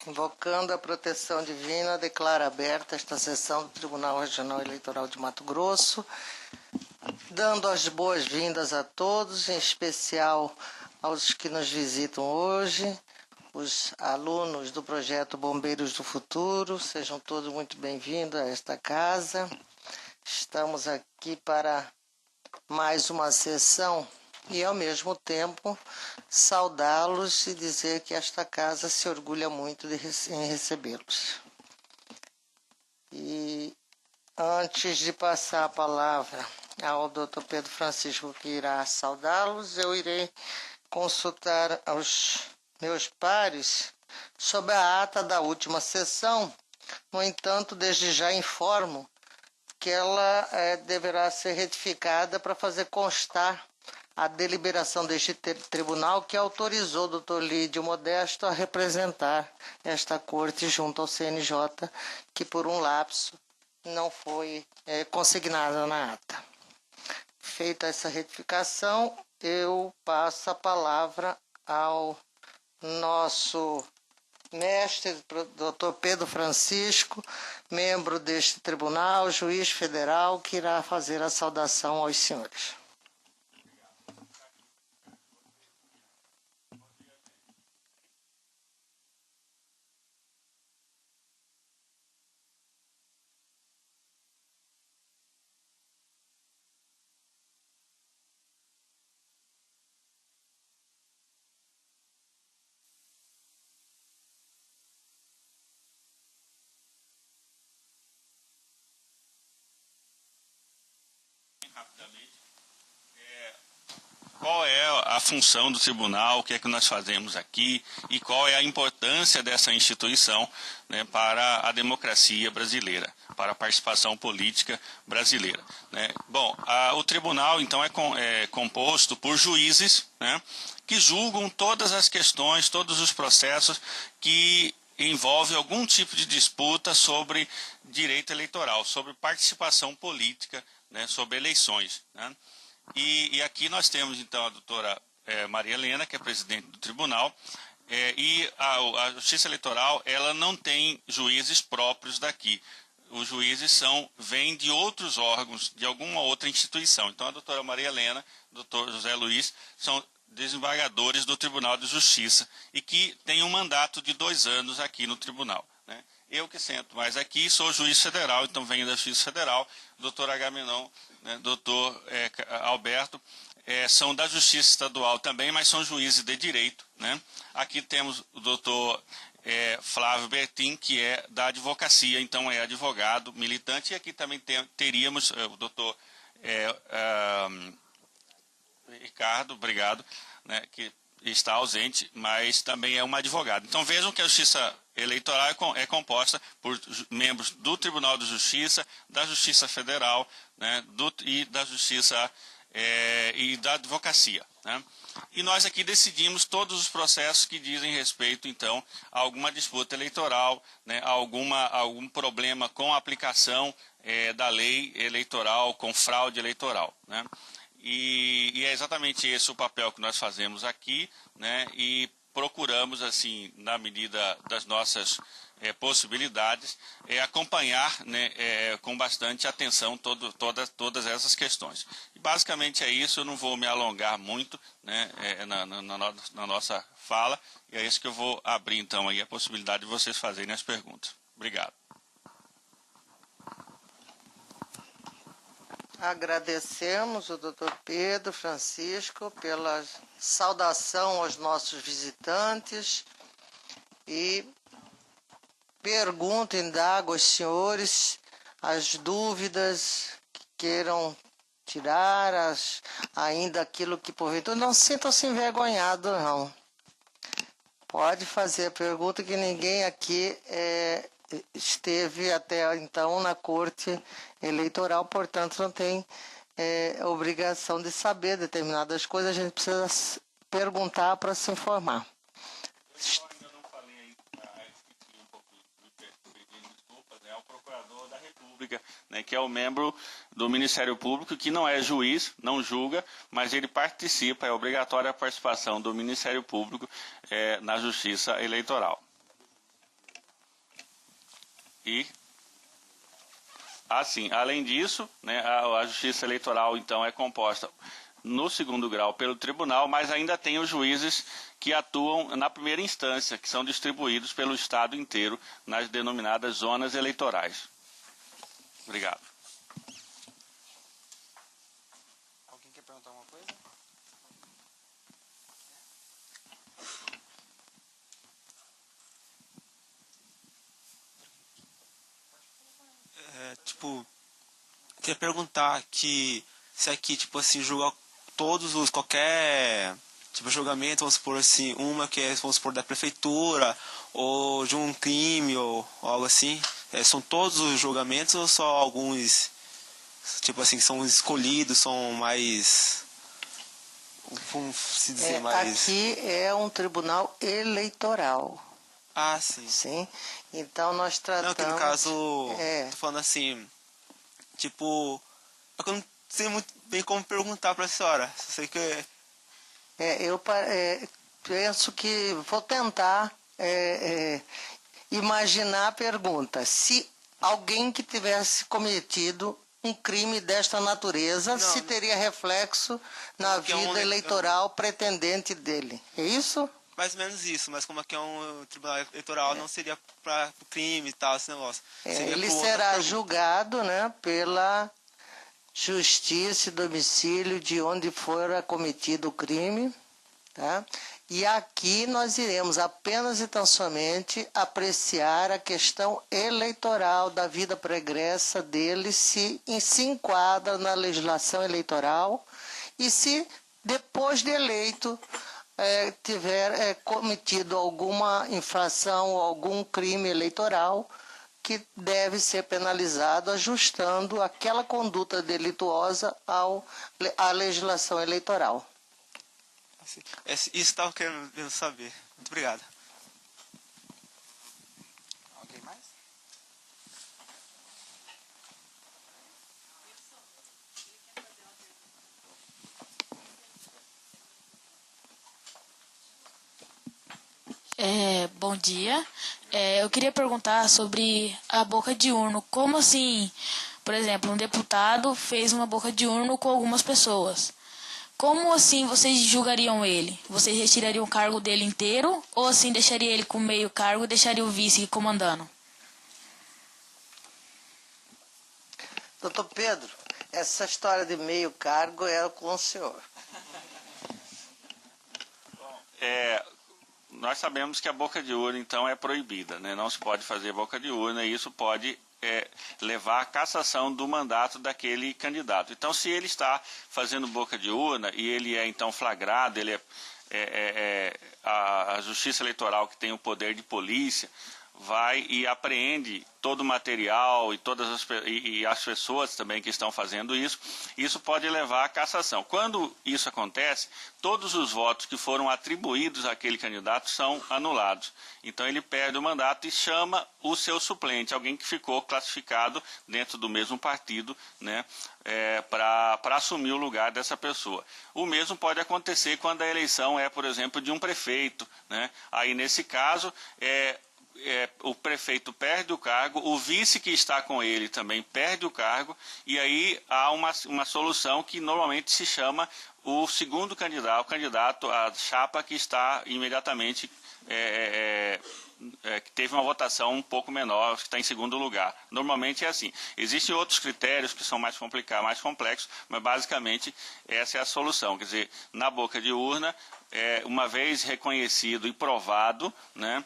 Invocando a proteção divina, declaro aberta esta sessão do Tribunal Regional Eleitoral de Mato Grosso, dando as boas-vindas a todos, em especial aos que nos visitam hoje, os alunos do projeto Bombeiros do Futuro. Sejam todos muito bem-vindos a esta casa. Estamos aqui para mais uma sessão e, ao mesmo tempo, saudá-los e dizer que esta casa se orgulha muito em recebê-los. E antes de passar a palavra ao Dr. Pedro Francisco, que irá saudá-los, eu irei consultar aos meus pares sobre a ata da última sessão. No entanto, desde já informo que ela deverá ser retificada para fazer constar a deliberação deste tribunal que autorizou o Dr. Lídio Modesto a representar esta corte junto ao CNJ, que por um lapso não foi consignada na ata. Feita essa retificação, eu passo a palavra ao nosso mestre, Dr. Pedro Francisco, membro deste tribunal, juiz federal, que irá fazer a saudação aos senhores. Rapidamente, qual é a função do tribunal, o que é que nós fazemos aqui e qual é a importância dessa instituição, né, para a democracia brasileira, para a participação política brasileira, né? Bom, o tribunal então é composto por juízes, né, que julgam todas as questões, todos os processos que envolve algum tipo de disputa sobre direito eleitoral, sobre participação política, né, sobre eleições, né? E aqui nós temos então a doutora Maria Helena, que é presidente do tribunal, e a Justiça Eleitoral ela não tem juízes próprios daqui. Os juízes vêm de outros órgãos, de alguma outra instituição. Então a doutora Maria Helena, o doutor José Luiz, são desembargadores do Tribunal de Justiça e que têm um mandato de 2 anos aqui no tribunal, né? Eu que sento mais aqui sou juiz federal, então venho da Justiça Federal, doutor Agamenon, né, doutor Alberto, são da Justiça Estadual também, mas são juízes de direito, né? Aqui temos o doutor Flávio Bertin, que é da advocacia, então é advogado, militante, e aqui também teríamos o doutor Ricardo, obrigado, né, que está ausente, mas também é um advogado. Então vejam que a Justiça Eleitoral é composta por membros do Tribunal de Justiça, da Justiça Federal, né, e da Justiça e da Advocacia, né? E nós aqui decidimos todos os processos que dizem respeito, então, a alguma disputa eleitoral, né, a algum problema com a aplicação da lei eleitoral, com fraude eleitoral, né? E é exatamente esse o papel que nós fazemos aqui, né? E procuramos, assim, na medida das nossas possibilidades, acompanhar, né, com bastante atenção todas essas questões. E basicamente é isso, eu não vou me alongar muito, né, na nossa fala, e é isso que eu vou abrir então aí a possibilidade de vocês fazerem as perguntas. Obrigado. Agradecemos o Dr. Pedro Francisco pela saudação aos nossos visitantes e pergunto, indago aos senhores as dúvidas que queiram tirar, ainda aquilo que porventura. Não sintam-se envergonhados, não. Pode fazer a pergunta, que ninguém aqui esteve até então na Corte Eleitoral, portanto não tem obrigação de saber determinadas coisas, a gente precisa perguntar para se informar. Eu ainda não falei aí, esqueci um pouco, pedindo desculpas, é o Procurador da República, né, que é o membro do Ministério Público, que não é juiz, não julga, mas ele participa, é obrigatória a participação do Ministério Público na Justiça Eleitoral. E, assim, além disso, né, a Justiça Eleitoral, então, é composta no segundo grau pelo tribunal, mas ainda tem os juízes que atuam na primeira instância, que são distribuídos pelo Estado inteiro nas denominadas zonas eleitorais. Obrigado. Alguém quer perguntar alguma coisa? Queria perguntar que se aqui, tipo assim, julga qualquer tipo de julgamento, vamos supor assim, uma que é, vamos supor, da prefeitura, ou de um crime, ou algo assim, são todos os julgamentos ou só alguns, tipo assim, que são escolhidos, são mais, vamos se dizer, mais... Aqui é um tribunal eleitoral. Ah, sim. Sim. Então nós Não, que no tratamos. caso, tô falando assim, tipo, é que eu não sei muito bem como perguntar pra senhora. Só sei que... Eu penso que vou tentar imaginar a pergunta. Se alguém que tivesse cometido um crime desta natureza, se teria reflexo na vida eleitoral pretendente dele. É isso? Mais ou menos isso, mas como aqui é um tribunal eleitoral, não seria para o crime e tal, esse negócio. Seria Ele por outra será pergunta. julgado, né, pela justiça e domicílio de onde for cometido o crime, tá? E aqui nós iremos apenas e tão somente apreciar a questão eleitoral da vida pregressa dele, se enquadra na legislação eleitoral e se depois de eleito tiver cometido alguma infração ou algum crime eleitoral que deve ser penalizado ajustando aquela conduta delituosa à legislação eleitoral. Isso estava querendo saber. Muito obrigado. Alguém mais? Bom dia. Eu queria perguntar sobre a boca de urna. Como assim, por exemplo, um deputado fez uma boca de urna com algumas pessoas? Como assim vocês julgariam ele? Vocês retirariam o cargo dele inteiro? Ou assim deixaria ele com meio cargo e deixaria o vice comandando? Doutor Pedro, essa história de meio cargo era com o senhor. Nós sabemos que a boca de urna, então, é proibida, né? Não se pode fazer boca de urna e isso pode levar à cassação do mandato daquele candidato. Então, se ele está fazendo boca de urna e ele é, então, flagrado, ele a Justiça Eleitoral, que tem o poder de polícia, vai e apreende todo o material e as pessoas também que estão fazendo isso, isso pode levar à cassação. Quando isso acontece, todos os votos que foram atribuídos àquele candidato são anulados. Então ele perde o mandato e chama o seu suplente, alguém que ficou classificado dentro do mesmo partido, né, para assumir o lugar dessa pessoa. O mesmo pode acontecer quando a eleição é, por exemplo, de um prefeito, né? Aí nesse caso o prefeito perde o cargo, o vice que está com ele também perde o cargo, e aí há uma solução que normalmente se chama o segundo candidato, o candidato, a chapa que está imediatamente, que teve uma votação um pouco menor, que está em segundo lugar. Normalmente é assim. Existem outros critérios que são mais complicados, mais complexos, mas basicamente essa é a solução. Quer dizer, na boca de urna, uma vez reconhecido e provado, né,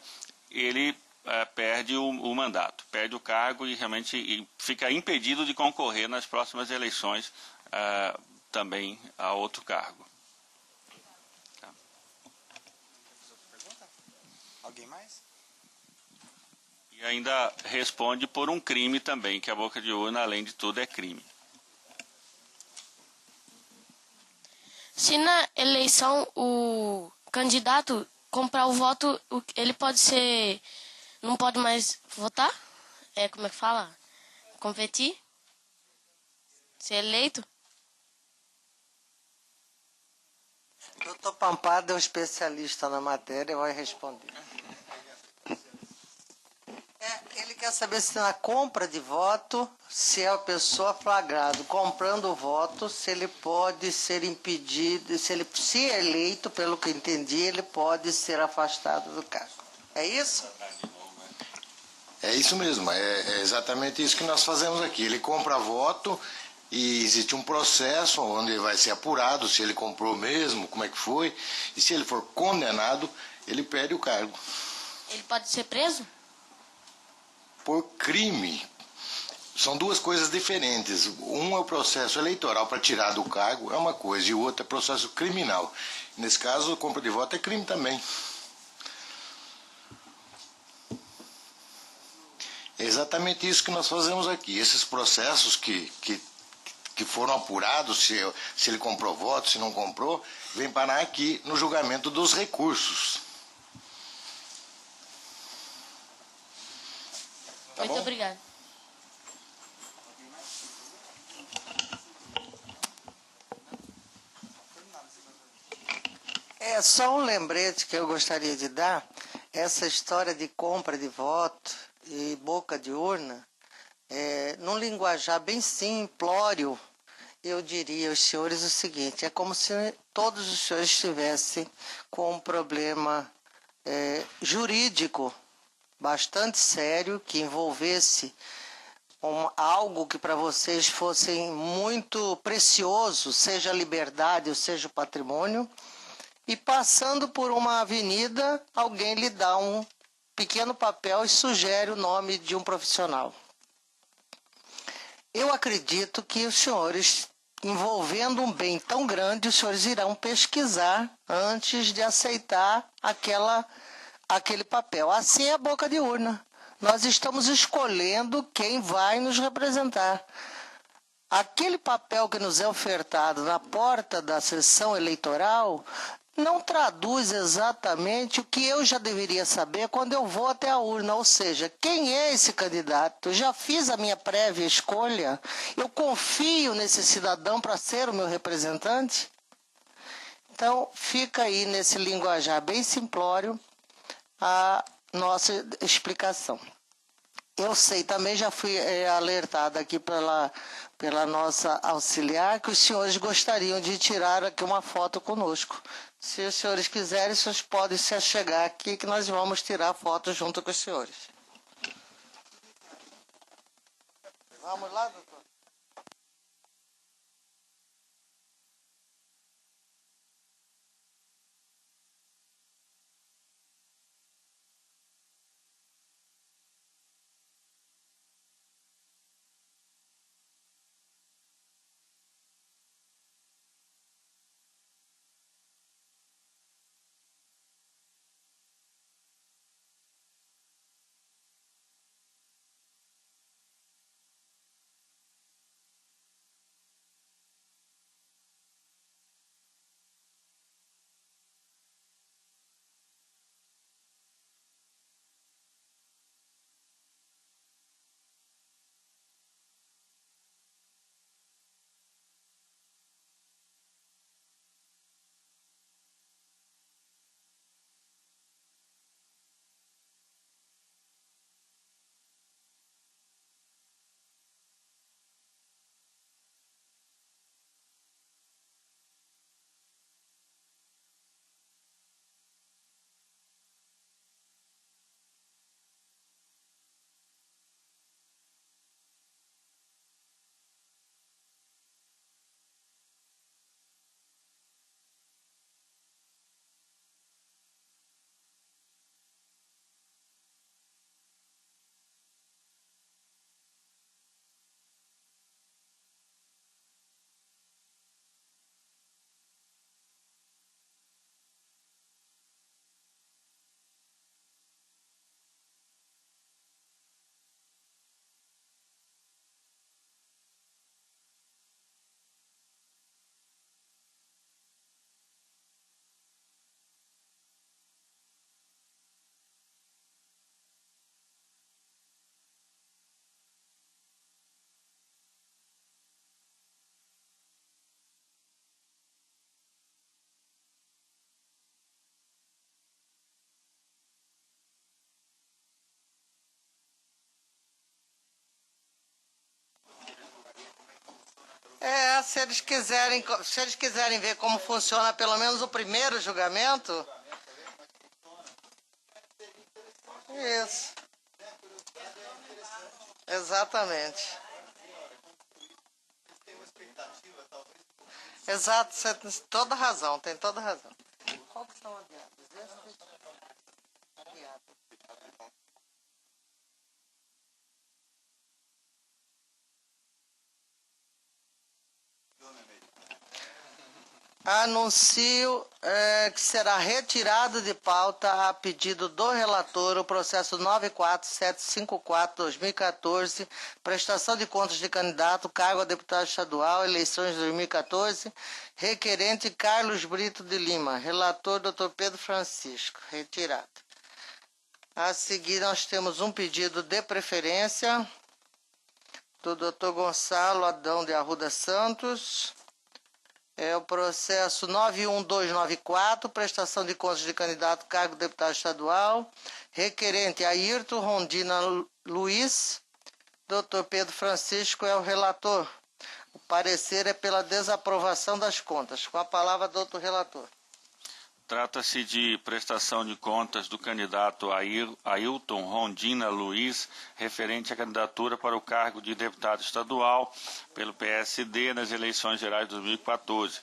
ele perde o mandato, perde o cargo e realmente fica impedido de concorrer nas próximas eleições também a outro cargo. Tá. Alguém mais? E ainda responde por um crime também, que a boca de urna, além de tudo, é crime. Se na eleição o candidato comprar o voto, ele pode ser... Não pode mais votar? Como é que fala? Competir? Ser eleito? Doutor Pampada é um especialista na matéria, vai responder. Ele quer saber se na compra de voto, se é a pessoa flagrado comprando o voto, se ele pode ser impedido, se é eleito, pelo que entendi, ele pode ser afastado do cargo. É isso? É isso mesmo, é exatamente isso que nós fazemos aqui. Ele compra voto e existe um processo onde vai ser apurado se ele comprou mesmo, como é que foi, e se ele for condenado, ele perde o cargo. Ele pode ser preso? Por crime. São duas coisas diferentes. Um é o processo eleitoral para tirar do cargo, é uma coisa, e o outro é processo criminal. Nesse caso, a compra de voto é crime também. É exatamente isso que nós fazemos aqui. Esses processos que foram apurados, se ele comprou voto, se não comprou, vem parar aqui no julgamento dos recursos. Tá Muito bom? obrigado. É só um lembrete que eu gostaria de dar. Essa história de compra de voto e boca de urna, num linguajar bem simplório, eu diria aos senhores o seguinte: é como se todos os senhores estivessem com um problema jurídico bastante sério que envolvesse algo que para vocês fosse muito precioso, seja a liberdade ou seja o patrimônio, e passando por uma avenida, alguém lhe dá um pequeno papel e sugere o nome de um profissional. Eu acredito que os senhores, envolvendo um bem tão grande, os senhores irão pesquisar antes de aceitar aquele papel. Assim é a boca de urna. Nós estamos escolhendo quem vai nos representar. Aquele papel que nos é ofertado na porta da sessão eleitoral não traduz exatamente o que eu já deveria saber quando eu vou até a urna, ou seja, quem é esse candidato? Eu já fiz a minha prévia escolha? Eu confio nesse cidadão para ser o meu representante? Então, fica aí nesse linguajar bem simplório a nossa explicação. Eu sei, também já fui alertada aqui pela nossa auxiliar que os senhores gostariam de tirar aqui uma foto conosco. Se os senhores quiserem, os senhores podem se achegar aqui que nós vamos tirar foto junto com os senhores. Vamos lá, doutor? Se eles quiserem ver como funciona pelo menos o primeiro julgamento. Isso. Exatamente. Exato, você tem toda razão, tem toda razão. Qual que são adiados? Adiado. Anuncio que será retirado de pauta a pedido do relator o processo 94754-2014, prestação de contas de candidato, cargo a deputado estadual, eleições de 2014, requerente Carlos Brito de Lima, relator Dr. Pedro Francisco, retirado. A seguir nós temos um pedido de preferência do Dr. Gonçalo Adão de Arruda Santos. É o processo 91294, prestação de contas de candidato, cargo de deputado estadual, requerente Ayrton Rondina Luiz, Dr. Pedro Francisco é o relator. O parecer é pela desaprovação das contas. Com a palavra, doutor relator. Trata-se de prestação de contas do candidato Ailton Rondina Luiz, referente à candidatura para o cargo de deputado estadual pelo PSD nas eleições gerais de 2014.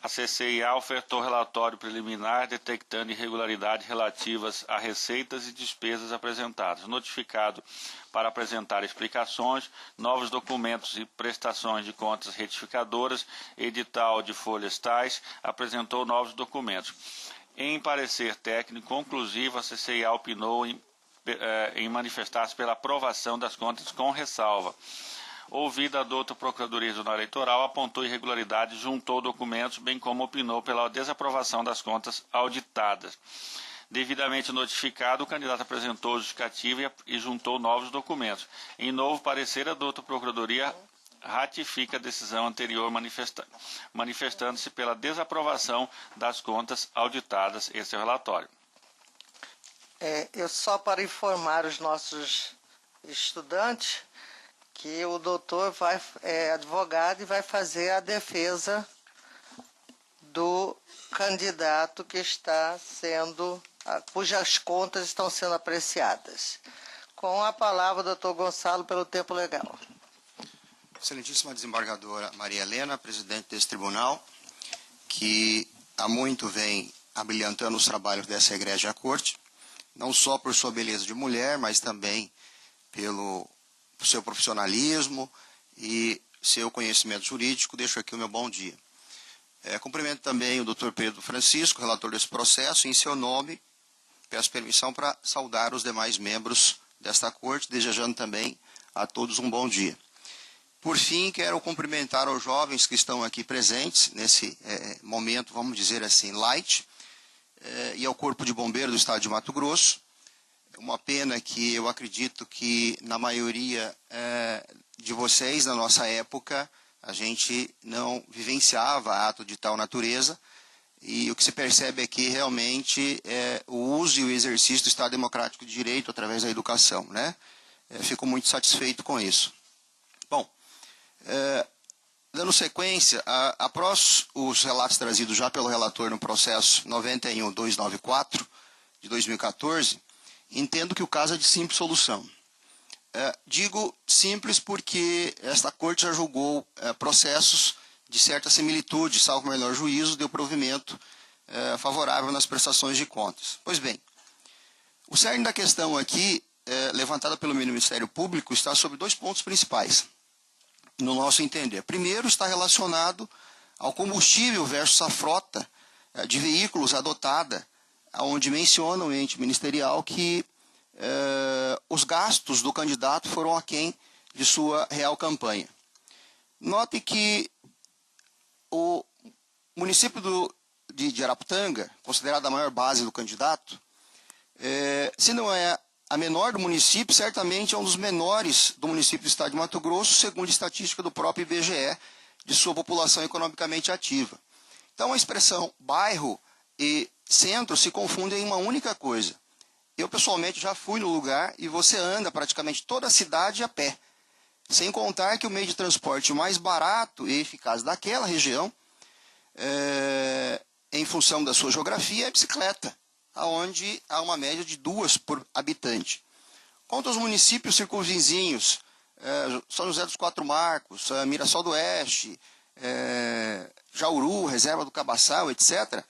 A CCIA ofertou relatório preliminar detectando irregularidades relativas a receitas e despesas apresentadas, notificado para apresentar explicações, novos documentos e prestações de contas retificadoras, edital de folhas tais, apresentou novos documentos. Em parecer técnico conclusivo, a CCIA opinou em manifestar-se pela aprovação das contas com ressalva. Ouvida a douta Procuradoria Regional Eleitoral, apontou irregularidades, juntou documentos, bem como opinou pela desaprovação das contas auditadas. Devidamente notificado, o candidato apresentou justificativa e juntou novos documentos. Em novo parecer, a douta Procuradoria ratifica a decisão anterior, manifestando-se pela desaprovação das contas auditadas. Esse é o relatório. Eu só para informar os nossos estudantes que o doutor é advogado e vai fazer a defesa do candidato que está sendo, cujas contas estão sendo apreciadas. Com a palavra, doutor Gonçalo, pelo tempo legal. Excelentíssima desembargadora Maria Helena, presidente desse tribunal, que há muito vem abrilhantando os trabalhos dessa egrégia corte, não só por sua beleza de mulher, mas também pelo seu profissionalismo e seu conhecimento jurídico. Deixo aqui o meu bom dia. Cumprimento também o Dr. Pedro Francisco, relator desse processo, e em seu nome peço permissão para saudar os demais membros desta corte, desejando também a todos um bom dia. Por fim, quero cumprimentar os jovens que estão aqui presentes nesse momento, vamos dizer assim, light, e ao Corpo de Bombeiros do Estado de Mato Grosso. Uma pena que eu acredito que na maioria de vocês, na nossa época, a gente não vivenciava ato de tal natureza, e o que se percebe aqui realmente é o uso e o exercício do Estado Democrático de Direito através da educação, né? Fico muito satisfeito com isso. Bom, dando sequência, após os relatos trazidos já pelo relator no processo 91.294 de 2014, entendo que o caso é de simples solução. Digo simples porque esta corte já julgou processos de certa similitude, salvo melhor juízo, deu provimento favorável nas prestações de contas. Pois bem, o cerne da questão aqui, levantada pelo Ministério Público, está sobre dois pontos principais, no nosso entender. Primeiro, está relacionado ao combustível versus a frota de veículos adotada, onde menciona o ente ministerial que os gastos do candidato foram aquém de sua real campanha. Note que o município de Araputanga, considerado a maior base do candidato, se não é a menor do município, certamente é um dos menores do município do estado de Mato Grosso, segundo a estatística do próprio IBGE, de sua população economicamente ativa. Então, a expressão bairro e centro se confundem em uma única coisa. Eu, pessoalmente, já fui no lugar e você anda praticamente toda a cidade a pé. Sem contar que o meio de transporte mais barato e eficaz daquela região, em função da sua geografia, é a bicicleta, onde há uma média de 2 por habitante. Quanto aos municípios circunvizinhos, São José dos Quatro Marcos, Mirassol do Oeste, Jauru, Reserva do Cabaçal, etc.,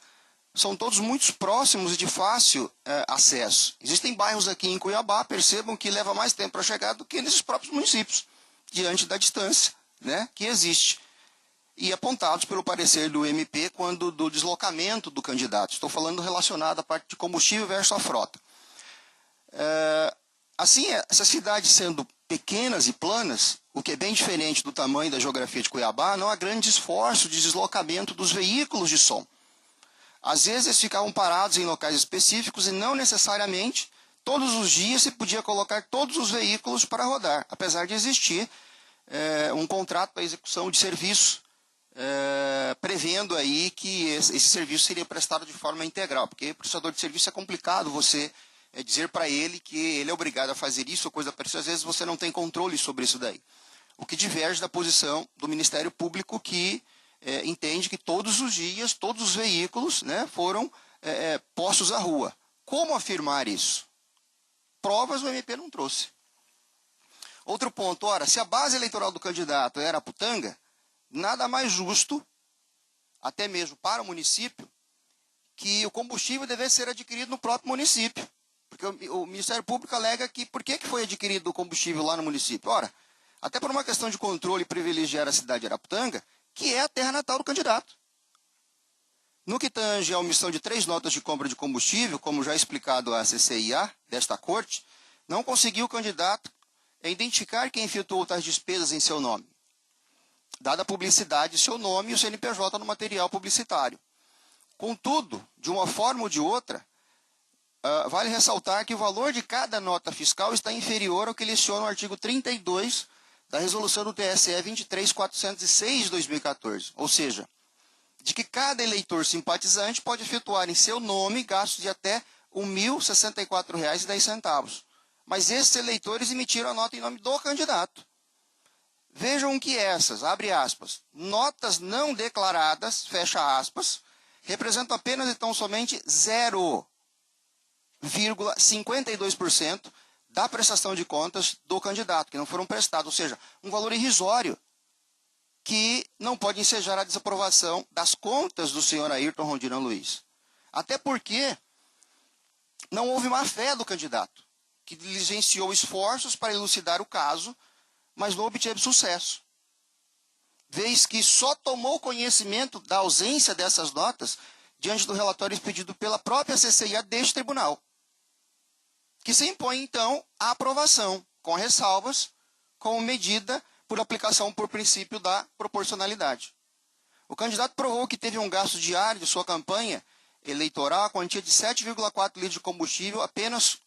são todos muito próximos e de fácil acesso. Existem bairros aqui em Cuiabá, percebam que leva mais tempo para chegar do que nesses próprios municípios, diante da distância, né, que existe. E apontados pelo parecer do MP quando do deslocamento do candidato. Estou falando relacionado à parte de combustível versus a frota. Assim, essas cidades sendo pequenas e planas, o que é bem diferente do tamanho da geografia de Cuiabá, não há grande esforço de deslocamento dos veículos de som. Às vezes eles ficavam parados em locais específicos e não necessariamente todos os dias se podia colocar todos os veículos para rodar, apesar de existir um contrato para execução de serviço, prevendo aí que esse serviço seria prestado de forma integral, porque o prestador de serviço é complicado você dizer para ele que ele é obrigado a fazer isso ou coisa parecida, às vezes você não tem controle sobre isso daí. O que diverge da posição do Ministério Público que entende que todos os dias, todos os veículos, né, foram postos à rua. Como afirmar isso? Provas o MP não trouxe. Outro ponto, ora, se a base eleitoral do candidato era Putanga, nada mais justo, até mesmo para o município, que o combustível devesse ser adquirido no próprio município. Porque o Ministério Público alega que por que foi adquirido o combustível lá no município? Ora, até por uma questão de controle e privilegiar a cidade de Araputanga, que é a terra natal do candidato. No que tange a omissão de 3 notas de compra de combustível, como já explicado a CCIA desta corte, não conseguiu o candidato identificar quem efetuou tais despesas em seu nome, dada a publicidade de seu nome e o CNPJ no material publicitário. Contudo, de uma forma ou de outra, vale ressaltar que o valor de cada nota fiscal está inferior ao que leciona o artigo 32 da resolução do TSE 23.406 de 2014, ou seja, de que cada eleitor simpatizante pode efetuar em seu nome gastos de até R$ 1.064,10. Mas esses eleitores emitiram a nota em nome do candidato. Vejam que essas, abre aspas, notas não declaradas, fecha aspas, representam apenas então somente 0,52% da prestação de contas do candidato, que não foram prestados, ou seja, um valor irrisório que não pode ensejar a desaprovação das contas do senhor Ayrton Rondirão Luiz. Até porque não houve má fé do candidato, que diligenciou esforços para elucidar o caso, mas não obteve sucesso. Vez que só tomou conhecimento da ausência dessas notas diante do relatório expedido pela própria CCIA deste tribunal, que se impõe, então, a aprovação, com ressalvas, como medida por aplicação por princípio da proporcionalidade. O candidato provou que teve um gasto diário de sua campanha eleitoral a quantia de 7,4 litros de combustível apenas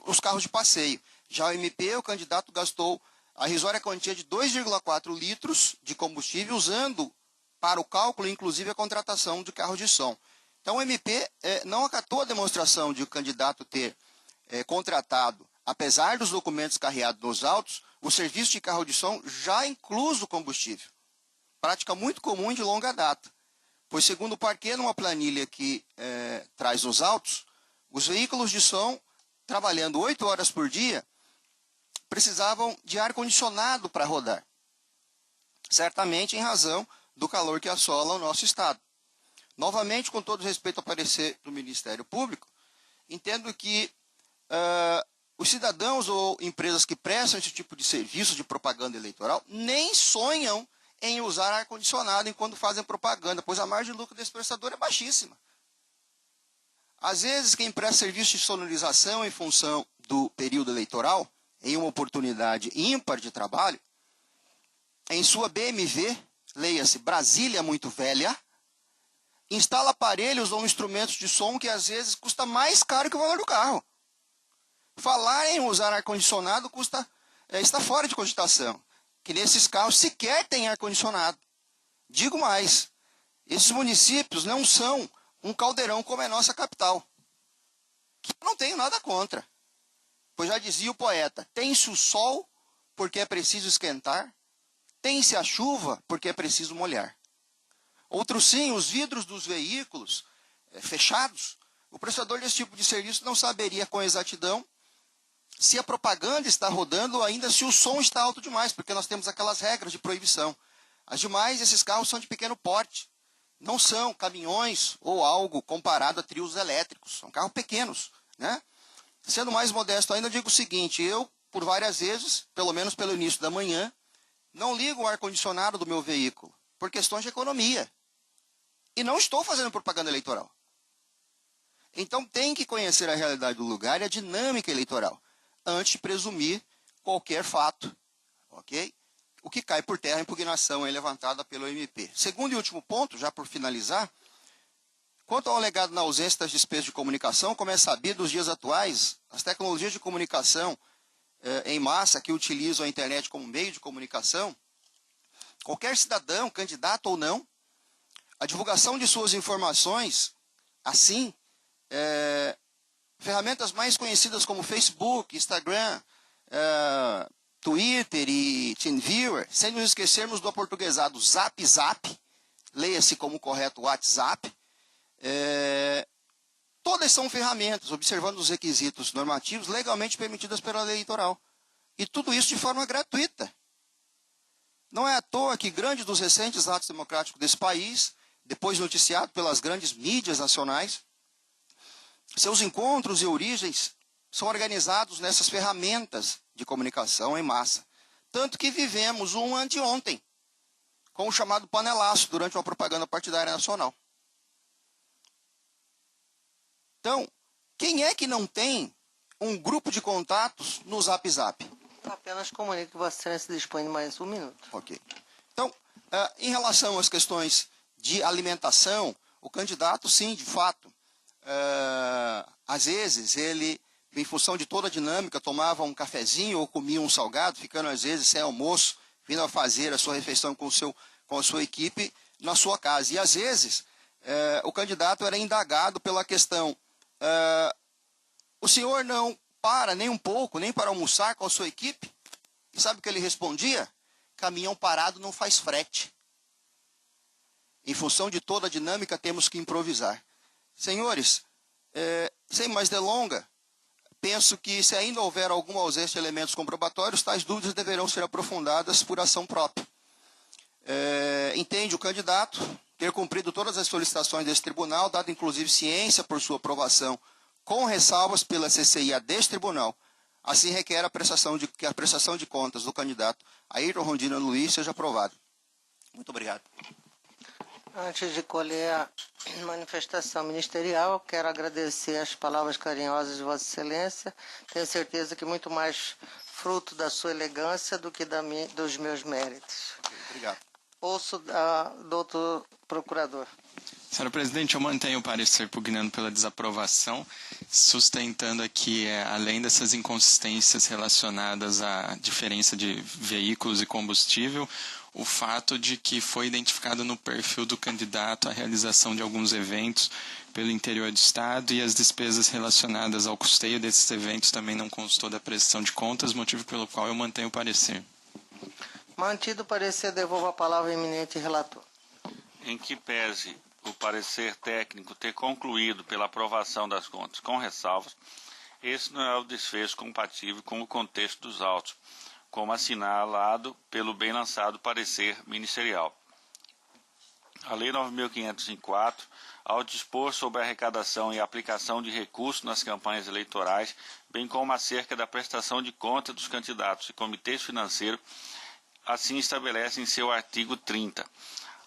os carros de passeio. Já o MP, o candidato gastou a irrisória quantia de 2,4 litros de combustível, usando para o cálculo, inclusive, a contratação de carros de som. Então, o MP não acatou a demonstração de o candidato ter contratado, apesar dos documentos carreados nos autos, o serviço de carro de som já incluso o combustível. Prática muito comum e de longa data. Pois, segundo o parquê, numa planilha que traz nos autos, os veículos de som, trabalhando 8 horas por dia, precisavam de ar-condicionado para rodar. Certamente em razão do calor que assola o nosso estado. Novamente, com todo respeito ao parecer do Ministério Público, entendo que os cidadãos ou empresas que prestam esse tipo de serviço de propaganda eleitoral nem sonham em usar ar-condicionado enquanto fazem propaganda, pois a margem de lucro desse prestador é baixíssima. Às vezes, quem presta serviço de sonorização em função do período eleitoral, em uma oportunidade ímpar de trabalho, em sua BMW, leia-se Brasília muito velha, instala aparelhos ou instrumentos de som que às vezes custa mais caro que o valor do carro. Falar em usar ar-condicionado está fora de cogitação, que nesses carros sequer tem ar-condicionado. Digo mais, esses municípios não são um caldeirão como é a nossa capital, que eu não tenho nada contra. Pois já dizia o poeta, tem-se o sol porque é preciso esquentar. Tem-se a chuva, porque é preciso molhar. Outro sim, os vidros dos veículos fechados. O prestador desse tipo de serviço não saberia com exatidão se a propaganda está rodando ou ainda se o som está alto demais, porque nós temos aquelas regras de proibição. As demais, esses carros são de pequeno porte. Não são caminhões ou algo comparado a trios elétricos. São carros pequenos, né? Sendo mais modesto ainda, eu digo o seguinte, eu, por várias vezes, pelo menos pelo início da manhã, não ligo o ar-condicionado do meu veículo, por questões de economia. E não estou fazendo propaganda eleitoral. Então tem que conhecer a realidade do lugar e a dinâmica eleitoral, antes de presumir qualquer fato, ok? O que cai por terra, a impugnação é levantada pelo MP. Segundo e último ponto, já por finalizar, quanto ao alegado na ausência das despesas de comunicação, como é sabido, nos dias atuais, as tecnologias de comunicação em massa que utilizam a internet como meio de comunicação, qualquer cidadão, candidato ou não, a divulgação de suas informações, assim, ferramentas mais conhecidas como Facebook, Instagram, Twitter e TeamViewer, sem nos esquecermos do aportuguesado Zap Zap, leia-se como correto WhatsApp, todas são ferramentas, observando os requisitos normativos legalmente permitidas pela lei eleitoral. E tudo isso de forma gratuita. Não é à toa que grandes dos recentes atos democráticos desse país, depois noticiado pelas grandes mídias nacionais, seus encontros e origens são organizados nessas ferramentas de comunicação em massa. Tanto que vivemos um anteontem, com o chamado panelaço, durante uma propaganda partidária nacional. Então, quem é que não tem um grupo de contatos no Zap Zap? Apenas comunico que Vossa Excelência dispõe de mais um minuto. Ok. Então, em relação às questões de alimentação, o candidato, sim, de fato, às vezes ele, em função de toda a dinâmica, tomava um cafezinho ou comia um salgado, ficando às vezes sem almoço, vindo a fazer a sua refeição com a sua equipe na sua casa. E às vezes o candidato era indagado pela questão, o senhor não para nem um pouco, nem para almoçar com a sua equipe? E sabe o que ele respondia? Caminhão parado não faz frete. Em função de toda a dinâmica, temos que improvisar. Senhores, sem mais delonga, penso que se ainda houver alguma ausência de elementos comprobatórios, tais dúvidas deverão ser aprofundadas por ação própria. Entende o candidato ter cumprido todas as solicitações desse tribunal, dado inclusive ciência por sua aprovação, com ressalvas pela CCI a deste tribunal. Assim requer que a prestação de contas do candidato Ayrton Rondina Luiz seja aprovada. Muito obrigado. Antes de colher a manifestação ministerial, quero agradecer as palavras carinhosas de Vossa Excelência. Tenho certeza que muito mais fruto da sua elegância do que dos meus méritos. Obrigado. Ouço, doutor procurador. Senhora Presidente, eu mantenho o parecer pugnando pela desaprovação, sustentando aqui, além dessas inconsistências relacionadas à diferença de veículos e combustível, o fato de que foi identificado no perfil do candidato a realização de alguns eventos pelo interior do Estado e as despesas relacionadas ao custeio desses eventos também não constou da prestação de contas, motivo pelo qual eu mantenho o parecer. Mantido o parecer, devolvo a palavra ao eminente relator. Em que pese o parecer técnico ter concluído pela aprovação das contas com ressalvas, esse não é o desfecho compatível com o contexto dos autos, como assinalado pelo bem lançado parecer ministerial. A Lei 9.504, ao dispor sobre a arrecadação e aplicação de recursos nas campanhas eleitorais, bem como acerca da prestação de contas dos candidatos e comitês financeiros, assim estabelece em seu artigo 30.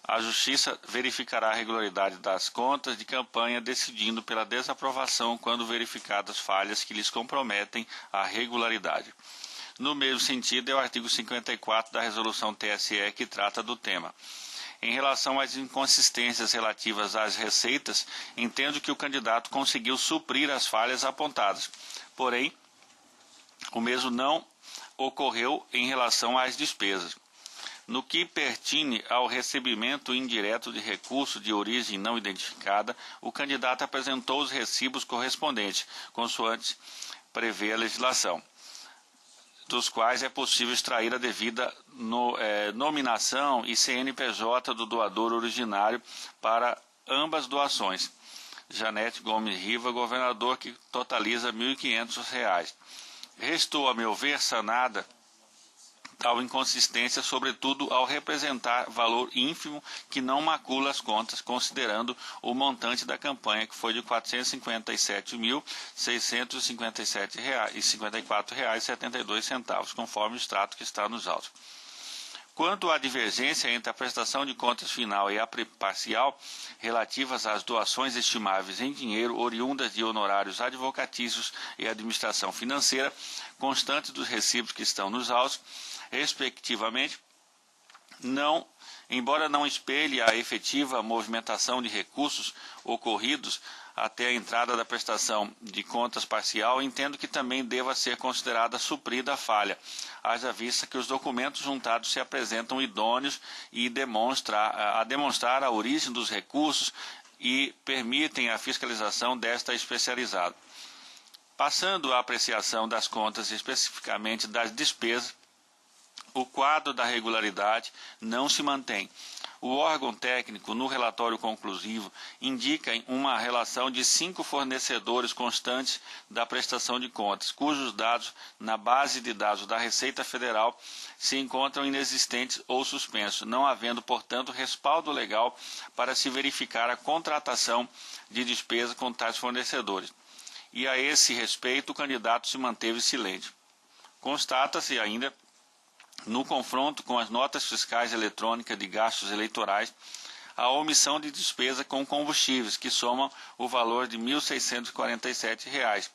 A Justiça verificará a regularidade das contas de campanha, decidindo pela desaprovação quando verificadas falhas que lhes comprometem a regularidade. No mesmo sentido, é o artigo 54 da Resolução TSE que trata do tema. Em relação às inconsistências relativas às receitas, entendo que o candidato conseguiu suprir as falhas apontadas. Porém, o mesmo não ocorreu em relação às despesas. No que pertine ao recebimento indireto de recursos de origem não identificada, o candidato apresentou os recibos correspondentes, consoante prevê a legislação. dos quais é possível extrair a devida nominação e CNPJ do doador originário para ambas doações. Janete Gomes Riva, governador, que totaliza R$ 1.500. Restou, a meu ver, sanada tal inconsistência, sobretudo ao representar valor ínfimo que não macula as contas, considerando o montante da campanha, que foi de R$ 457.657,54,72, conforme o extrato que está nos autos. Quanto à divergência entre a prestação de contas final e a parcial, relativas às doações estimáveis em dinheiro oriundas de honorários advocatícios e administração financeira, constantes dos recibos que estão nos autos, respectivamente, embora não espelhe a efetiva movimentação de recursos ocorridos até a entrada da prestação de contas parcial, entendo que também deva ser considerada suprida a falha, haja vista que os documentos juntados se apresentam idôneos e demonstrar a origem dos recursos e permitem a fiscalização desta especializada. Passando à apreciação das contas, especificamente das despesas, o quadro da regularidade não se mantém. O órgão técnico, no relatório conclusivo, indica uma relação de 5 fornecedores constantes da prestação de contas, cujos dados na base de dados da Receita Federal se encontram inexistentes ou suspensos, não havendo, portanto, respaldo legal para se verificar a contratação de despesa com tais fornecedores. E a esse respeito, o candidato se manteve silente. Constata-se ainda, no confronto com as notas fiscais eletrônicas de gastos eleitorais, a omissão de despesa com combustíveis, que somam o valor de R$ 1.647,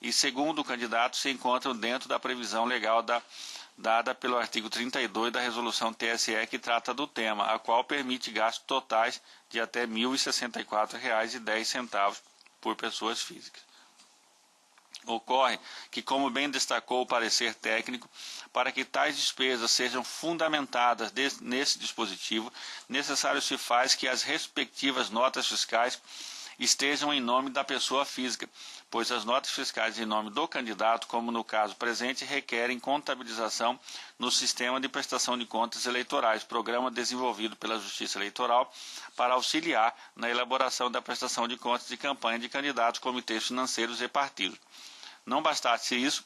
e, segundo o candidato, se encontram dentro da previsão legal dada pelo artigo 32 da Resolução TSE, que trata do tema, a qual permite gastos totais de até R$ 1.064,10 por pessoas físicas. Ocorre que, como bem destacou o parecer técnico, para que tais despesas sejam fundamentadas nesse dispositivo, necessário se faz que as respectivas notas fiscais estejam em nome da pessoa física, pois as notas fiscais em nome do candidato, como no caso presente, requerem contabilização no Sistema de Prestação de Contas Eleitorais, programa desenvolvido pela Justiça Eleitoral para auxiliar na elaboração da prestação de contas de campanha de candidatos, comitês financeiros e partidos. Não bastasse isso,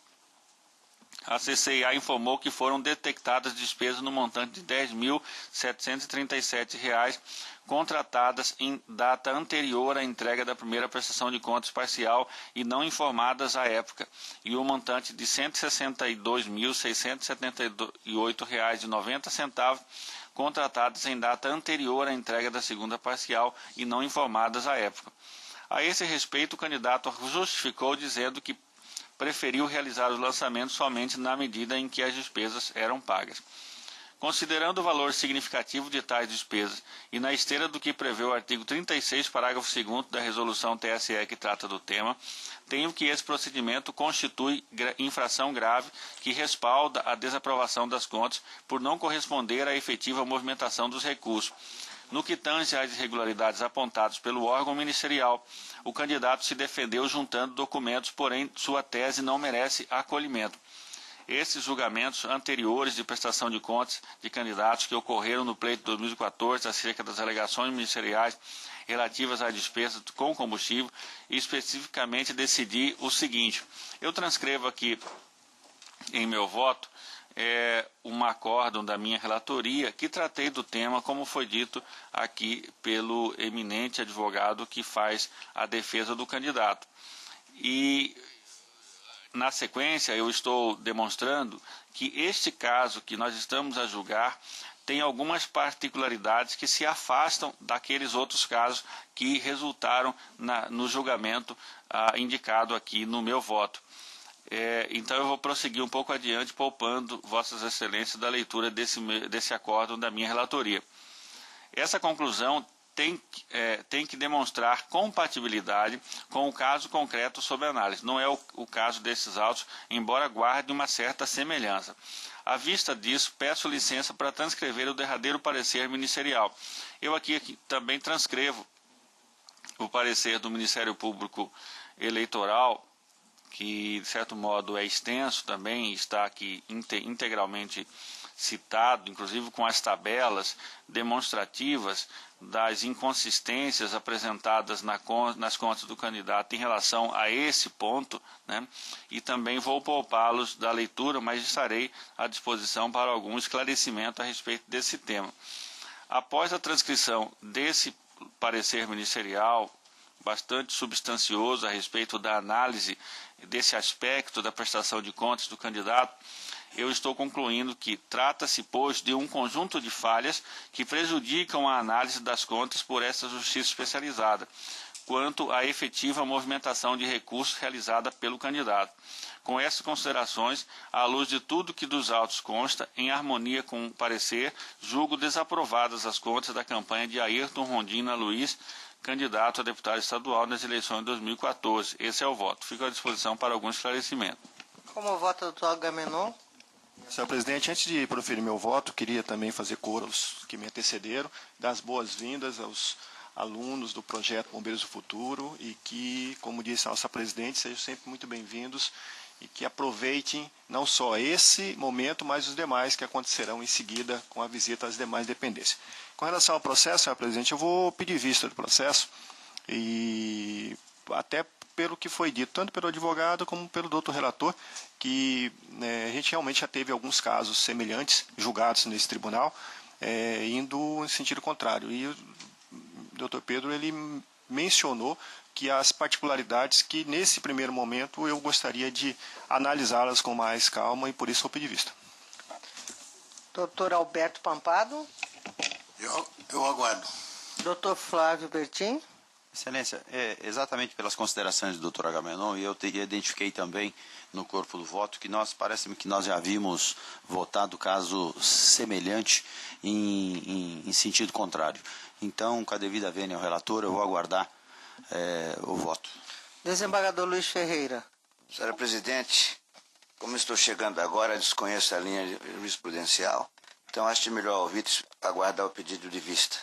a CCIA informou que foram detectadas despesas no montante de R$ 10.737 contratadas em data anterior à entrega da primeira prestação de contas parcial e não informadas à época, e o montante de R$ 162.678,90 contratadas em data anterior à entrega da segunda parcial e não informadas à época. A esse respeito, o candidato justificou dizendo que preferiu realizar os lançamentos somente na medida em que as despesas eram pagas. Considerando o valor significativo de tais despesas e na esteira do que prevê o artigo 36, parágrafo 2º da Resolução TSE que trata do tema, tenho que esse procedimento constitui infração grave que respalda a desaprovação das contas por não corresponder à efetiva movimentação dos recursos. No que tange às irregularidades apontadas pelo órgão ministerial, o candidato se defendeu juntando documentos, porém sua tese não merece acolhimento. Esses julgamentos anteriores de prestação de contas de candidatos que ocorreram no pleito de 2014 acerca das alegações ministeriais relativas à despesa com combustível, e especificamente decidi o seguinte: eu transcrevo aqui em meu voto um acórdão da minha relatoria que tratei do tema, como foi dito aqui pelo eminente advogado que faz a defesa do candidato. E, na sequência, eu estou demonstrando que este caso que nós estamos a julgar tem algumas particularidades que se afastam daqueles outros casos que resultaram no julgamento indicado aqui no meu voto. Então eu vou prosseguir um pouco adiante, poupando Vossas Excelências da leitura desse acórdão da minha relatoria. Essa conclusão tem que demonstrar compatibilidade com o caso concreto sob análise. Não é o caso desses autos, embora guarde uma certa semelhança. À vista disso, peço licença para transcrever o derradeiro parecer ministerial. Eu aqui também transcrevo o parecer do Ministério Público Eleitoral, que de certo modo é extenso também, está aqui integralmente citado, inclusive com as tabelas demonstrativas das inconsistências apresentadas nas contas do candidato em relação a esse ponto, né? E também vou poupá-los da leitura, mas estarei à disposição para algum esclarecimento a respeito desse tema. Após a transcrição desse parecer ministerial, bastante substancioso a respeito da análise desse aspecto da prestação de contas do candidato, eu estou concluindo que trata-se, pois, de um conjunto de falhas que prejudicam a análise das contas por essa justiça especializada, quanto à efetiva movimentação de recursos realizada pelo candidato. Com essas considerações, à luz de tudo que dos autos consta, em harmonia com o parecer, julgo desaprovadas as contas da campanha de Ayrton Rondina Luiz, candidato a deputado estadual nas eleições de 2014. Esse é o voto. Fico à disposição para algum esclarecimento. Como vota o doutor Agamenon? Senhor presidente, antes de proferir meu voto, queria também fazer coro aos que me antecederam, dar as boas-vindas aos alunos do projeto Bombeiros do Futuro e que, como disse a nossa presidente, sejam sempre muito bem-vindos e que aproveitem não só esse momento, mas os demais que acontecerão em seguida com a visita às demais dependências. Com relação ao processo, senhor presidente, eu vou pedir vista do processo e até pelo que foi dito, tanto pelo advogado como pelo doutor relator, que a gente realmente já teve alguns casos semelhantes julgados nesse tribunal, indo em sentido contrário. E o doutor Pedro ele mencionou que as particularidades que nesse primeiro momento eu gostaria de analisá-las com mais calma e por isso vou pedir vista. Doutor Alberto Pampado. Eu aguardo. Doutor Flávio Bertin. Excelência, exatamente pelas considerações do Dr. Agamenon, e eu identifiquei também no corpo do voto que parece-me que nós já havíamos votado caso semelhante em sentido contrário. Então, com a devida vênia ao relator, eu vou aguardar o voto. Desembargador Luiz Ferreira. Senhora Presidente, como estou chegando agora, desconheço a linha jurisprudencial, então acho melhor ouvir aguardar o pedido de vista.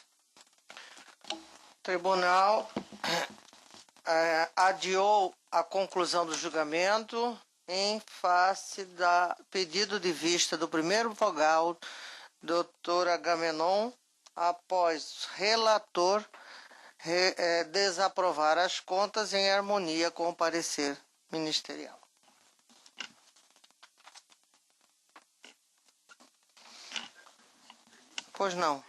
O tribunal adiou a conclusão do julgamento em face do pedido de vista do primeiro vogal, doutor Agamenon, após relator desaprovar as contas em harmonia com o parecer ministerial. Pois não.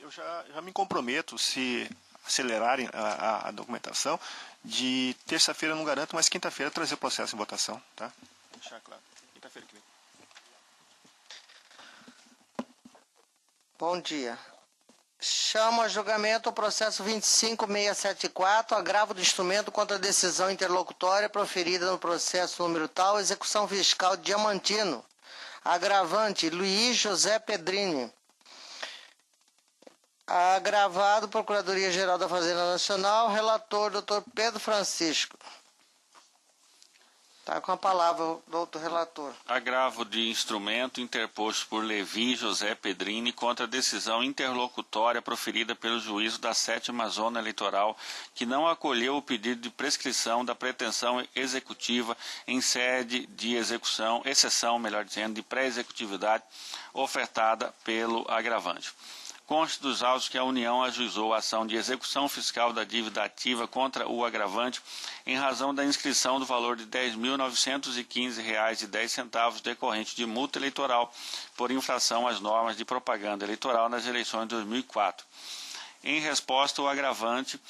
Eu já me comprometo, se acelerarem a documentação, de terça-feira não garanto, mas quinta-feira trazer o processo em votação, tá? Vou deixar claro. Quinta-feira que vem. Bom dia. Chamo a julgamento o processo 25674, agravo do instrumento contra a decisão interlocutória proferida no processo número tal, execução fiscal Diamantino. Agravante, Luiz José Pedrini. Agravado, Procuradoria-Geral da Fazenda Nacional, relator, doutor Pedro Francisco. Está com a palavra o doutor relator. Agravo de instrumento interposto por Levi José Pedrini contra a decisão interlocutória proferida pelo juízo da 7ª Zona Eleitoral, que não acolheu o pedido de prescrição da pretensão executiva em sede de exceção, de pré-executividade ofertada pelo agravante. Consta dos autos que a União ajuizou a ação de execução fiscal da dívida ativa contra o agravante em razão da inscrição do valor de R$ 10.915,10 decorrente de multa eleitoral por infração às normas de propaganda eleitoral nas eleições de 2004. Em resposta, o agravante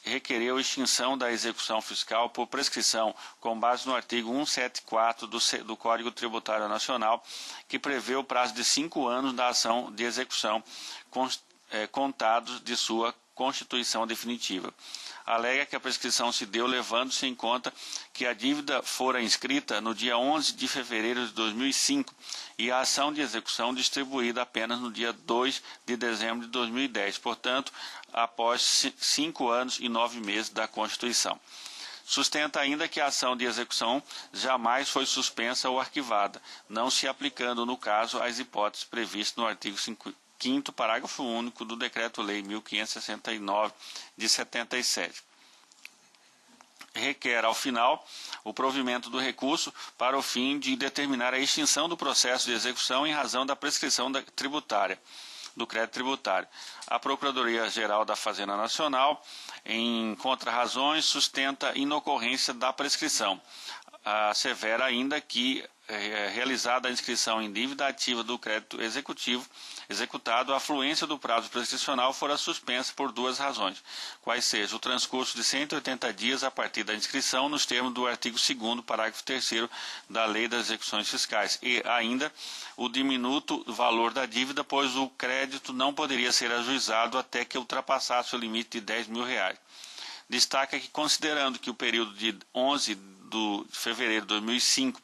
requereu extinção da execução fiscal por prescrição, com base no artigo 174 do Código Tributário Nacional, que prevê o prazo de 5 anos da ação de execução, contados de sua constituição definitiva. Alega que a prescrição se deu levando-se em conta que a dívida fora inscrita no dia 11 de fevereiro de 2005 e a ação de execução distribuída apenas no dia 2 de dezembro de 2010, portanto, após 5 anos e 9 meses da Constituição. Sustenta ainda que a ação de execução jamais foi suspensa ou arquivada, não se aplicando, no caso, as hipóteses previstas no artigo 5º, parágrafo único do Decreto-Lei 1569 de 77. requer, ao final, o provimento do recurso para o fim de determinar a extinção do processo de execução em razão da prescrição tributária, do crédito tributário. A Procuradoria-Geral da Fazenda Nacional, em contra-razões, sustenta inocorrência da prescrição. Assevera ainda que, realizada a inscrição em dívida ativa do crédito executado, a fluência do prazo prescricional fora suspensa por duas razões, quais sejam o transcurso de 180 dias a partir da inscrição nos termos do artigo 2º, parágrafo 3º da Lei das Execuções Fiscais, e ainda o diminuto valor da dívida, pois o crédito não poderia ser ajuizado até que ultrapassasse o limite de R$10.000. Destaca que, considerando que o período de 11 de fevereiro de 2005,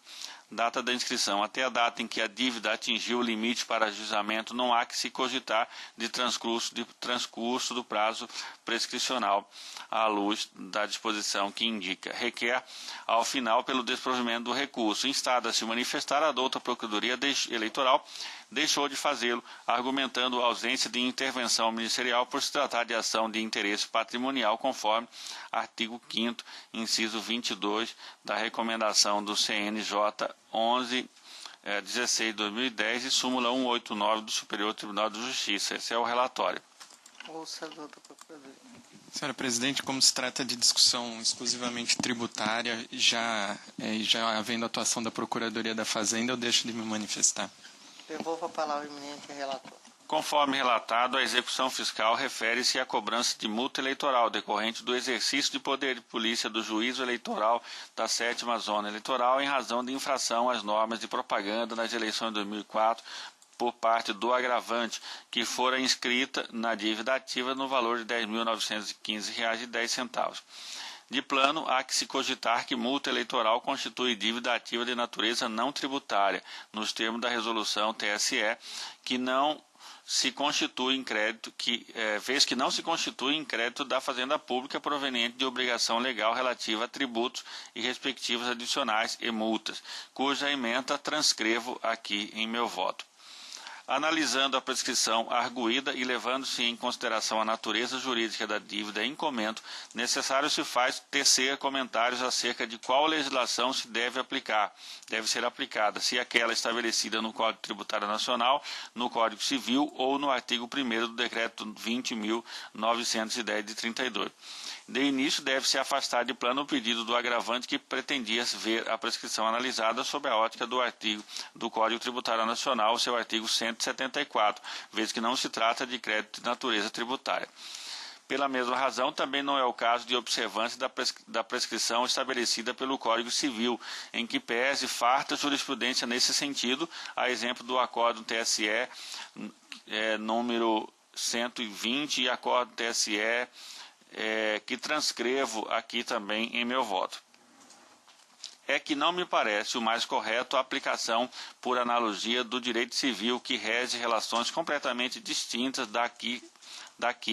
data da inscrição, até a data em que a dívida atingiu o limite para ajuizamento, não há que se cogitar de transcurso do prazo prescricional à luz da disposição que indica. Requer, ao final, pelo desprovimento do recurso. Instada a se manifestar, a douta Procuradoria Eleitoral deixou de fazê-lo, argumentando a ausência de intervenção ministerial por se tratar de ação de interesse patrimonial, conforme artigo 5º, inciso 22 da recomendação do CNJ 11/16/2010 e súmula 189 do Superior Tribunal de Justiça. Esse é o relatório. Ouça, doutor Procuradoria. Senhora Presidente, como se trata de discussão exclusivamente tributária, já havendo atuação da Procuradoria da Fazenda, eu deixo de me manifestar. Devolvo a palavra ao eminente relator. Conforme relatado, a execução fiscal refere-se à cobrança de multa eleitoral decorrente do exercício de poder de polícia do juízo eleitoral da 7ª Zona Eleitoral em razão de infração às normas de propaganda nas eleições de 2004 por parte do agravante, que fora inscrita na dívida ativa no valor de R$ 10.915,10. De plano, há que se cogitar que multa eleitoral constitui dívida ativa de natureza não tributária, nos termos da resolução TSE, que não se constitui em crédito, vez que não se constitui em crédito da Fazenda Pública proveniente de obrigação legal relativa a tributos e respectivos adicionais e multas, cuja ementa transcrevo aqui em meu voto. Analisando a prescrição arguída e levando-se em consideração a natureza jurídica da dívida em comento, necessário se faz tecer comentários acerca de qual legislação se deve ser aplicada, se aquela estabelecida no Código Tributário Nacional, no Código Civil ou no artigo 1º do Decreto 20.910 de 32. De início, deve-se afastar de plano o pedido do agravante que pretendia ver a prescrição analisada sob a ótica do artigo do Código Tributário Nacional, seu artigo 174, vez que não se trata de crédito de natureza tributária. Pela mesma razão, também não é o caso de observância da prescrição estabelecida pelo Código Civil, em que pese farta jurisprudência nesse sentido, a exemplo do Acórdão TSE número 120 e Acórdão TSE que transcrevo aqui também em meu voto. É que não me parece o mais correto a aplicação por analogia do direito civil, que rege relações completamente distintas da que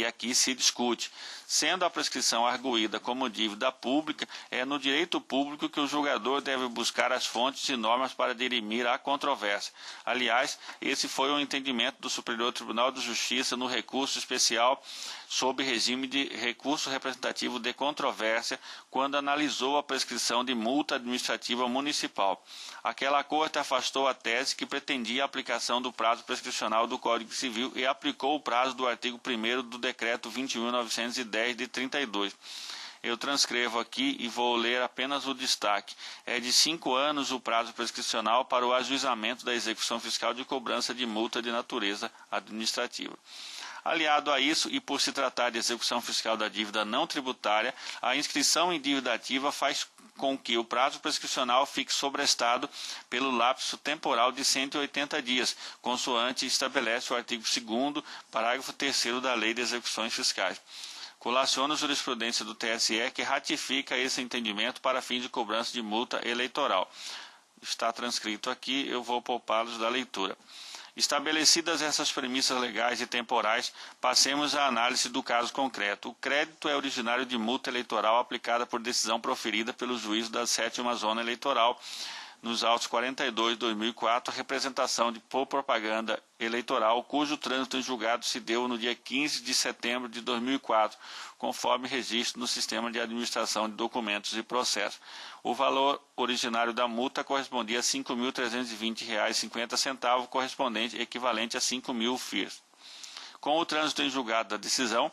aqui se discute. Sendo a prescrição arguída como dívida pública, é no direito público que o julgador deve buscar as fontes e normas para dirimir a controvérsia. Aliás, esse foi o entendimento do Superior Tribunal de Justiça no recurso especial sob regime de recurso representativo de controvérsia, quando analisou a prescrição de multa administrativa municipal. Aquela corte afastou a tese que pretendia a aplicação do prazo prescricional do Código Civil e aplicou o prazo do artigo 1º do Decreto 20.910 de 32. Eu transcrevo aqui e vou ler apenas o destaque. É de 5 anos o prazo prescricional para o ajuizamento da execução fiscal de cobrança de multa de natureza administrativa. Aliado a isso, e por se tratar de execução fiscal da dívida não tributária, a inscrição em dívida ativa faz com que o prazo prescricional fique sobrestado pelo lapso temporal de 180 dias, consoante estabelece o artigo 2º, parágrafo 3º da Lei de Execuções Fiscais. Colaciona a jurisprudência do TSE, que ratifica esse entendimento para fins de cobrança de multa eleitoral. Está transcrito aqui, eu vou poupá-los da leitura. Estabelecidas essas premissas legais e temporais, passemos à análise do caso concreto. O crédito é originário de multa eleitoral aplicada por decisão proferida pelo juízo da 7ª Zona Eleitoral nos autos 42 de 2004, a representação por propaganda eleitoral, cujo trânsito em julgado se deu no dia 15 de setembro de 2004, conforme registro no Sistema de Administração de Documentos e Processos. O valor originário da multa correspondia a R$ 5.320,50, correspondente equivalente a 5.000 FIRs. Com o trânsito em julgado da decisão,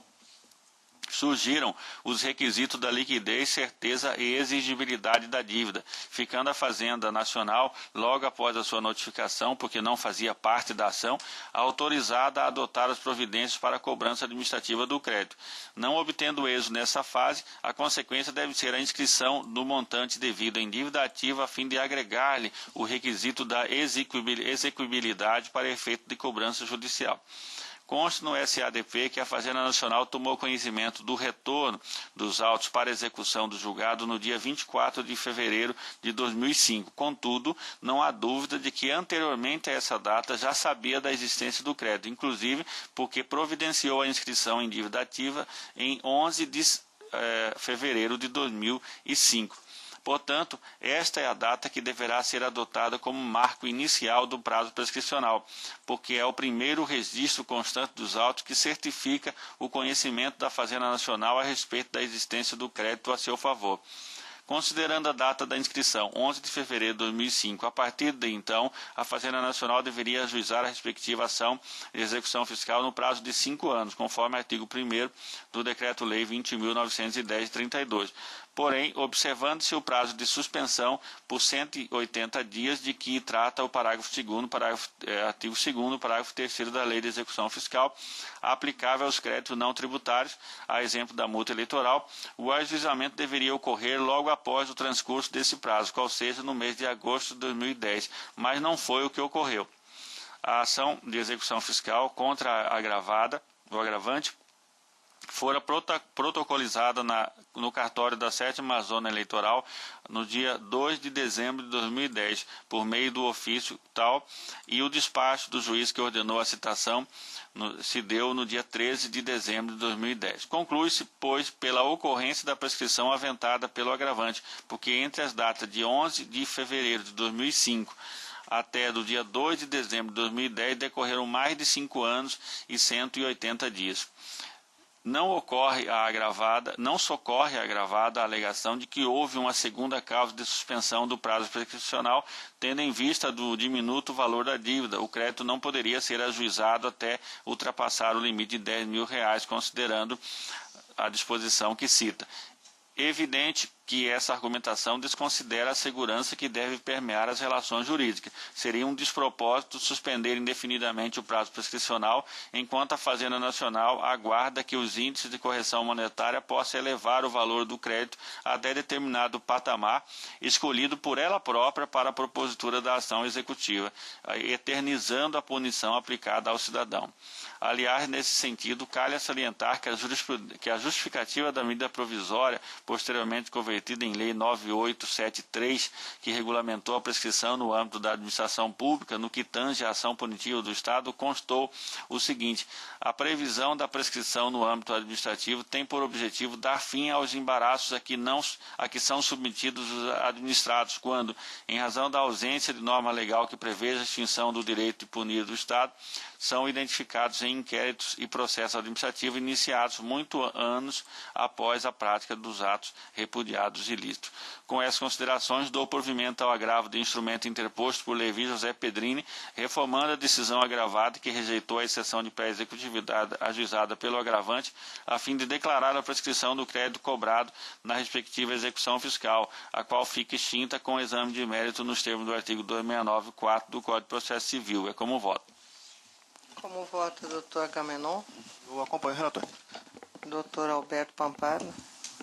surgiram os requisitos da liquidez, certeza e exigibilidade da dívida, ficando a Fazenda Nacional, logo após a sua notificação, porque não fazia parte da ação, autorizada a adotar as providências para a cobrança administrativa do crédito. Não obtendo êxito nessa fase, a consequência deve ser a inscrição do montante devido em dívida ativa a fim de agregar-lhe o requisito da execuibilidade para efeito de cobrança judicial. Consta no SADP que a Fazenda Nacional tomou conhecimento do retorno dos autos para execução do julgado no dia 24 de fevereiro de 2005. Contudo, não há dúvida de que anteriormente a essa data já sabia da existência do crédito, inclusive porque providenciou a inscrição em dívida ativa em 11 de fevereiro de 2005. Portanto, esta é a data que deverá ser adotada como marco inicial do prazo prescricional, porque é o primeiro registro constante dos autos que certifica o conhecimento da Fazenda Nacional a respeito da existência do crédito a seu favor. Considerando a data da inscrição, 11 de fevereiro de 2005, a partir de então, a Fazenda Nacional deveria ajuizar a respectiva ação de execução fiscal no prazo de 5 anos, conforme artigo 1º do Decreto-Lei 20.910 de 32. Porém, observando-se o prazo de suspensão por 180 dias de que trata o parágrafo 2º, artigo 2º, parágrafo 3º da Lei de Execução Fiscal, aplicável aos créditos não tributários, a exemplo da multa eleitoral, o ajuizamento deveria ocorrer logo após o transcurso desse prazo, qual seja no mês de agosto de 2010, mas não foi o que ocorreu. A ação de execução fiscal contra a agravada, o agravante, fora protocolizada no cartório da 7ª Zona Eleitoral no dia 2 de dezembro de 2010, por meio do ofício tal, e o despacho do juiz que ordenou a citação se deu no dia 13 de dezembro de 2010. Conclui-se, pois, pela ocorrência da prescrição aventada pelo agravante, porque entre as datas de 11 de fevereiro de 2005 até do dia 2 de dezembro de 2010 decorreram mais de 5 anos e 180 dias. Não socorre a agravada a alegação de que houve uma segunda causa de suspensão do prazo prescricional, tendo em vista do diminuto valor da dívida. O crédito não poderia ser ajuizado até ultrapassar o limite de R$10.000, considerando a disposição que cita. Evidente que essa argumentação desconsidera a segurança que deve permear as relações jurídicas. Seria um despropósito suspender indefinidamente o prazo prescricional, enquanto a Fazenda Nacional aguarda que os índices de correção monetária possam elevar o valor do crédito até determinado patamar, escolhido por ela própria para a propositura da ação executiva, eternizando a punição aplicada ao cidadão. Aliás, nesse sentido, calha salientar que a justificativa da medida provisória, posteriormente convertida em Lei 9873, que regulamentou a prescrição no âmbito da administração pública, no que tange à ação punitiva do Estado, constou o seguinte: a previsão da prescrição no âmbito administrativo tem por objetivo dar fim aos embaraços a que são submetidos os administrados, quando, em razão da ausência de norma legal que preveja a extinção do direito de punir do Estado, são identificados em inquéritos e processos administrativos iniciados muito anos após a prática dos atos repudiados ilícitos. Com essas considerações, dou provimento ao agravo de instrumento interposto por Levi José Pedrini, reformando a decisão agravada que rejeitou a exceção de pré-executividade ajuizada pelo agravante, a fim de declarar a prescrição do crédito cobrado na respectiva execução fiscal, a qual fica extinta com o exame de mérito nos termos do artigo 269-4 do Código de Processo Civil. É como voto. Como vota, doutor Agamenon? Eu acompanho o relator. Doutor Alberto Pamparo?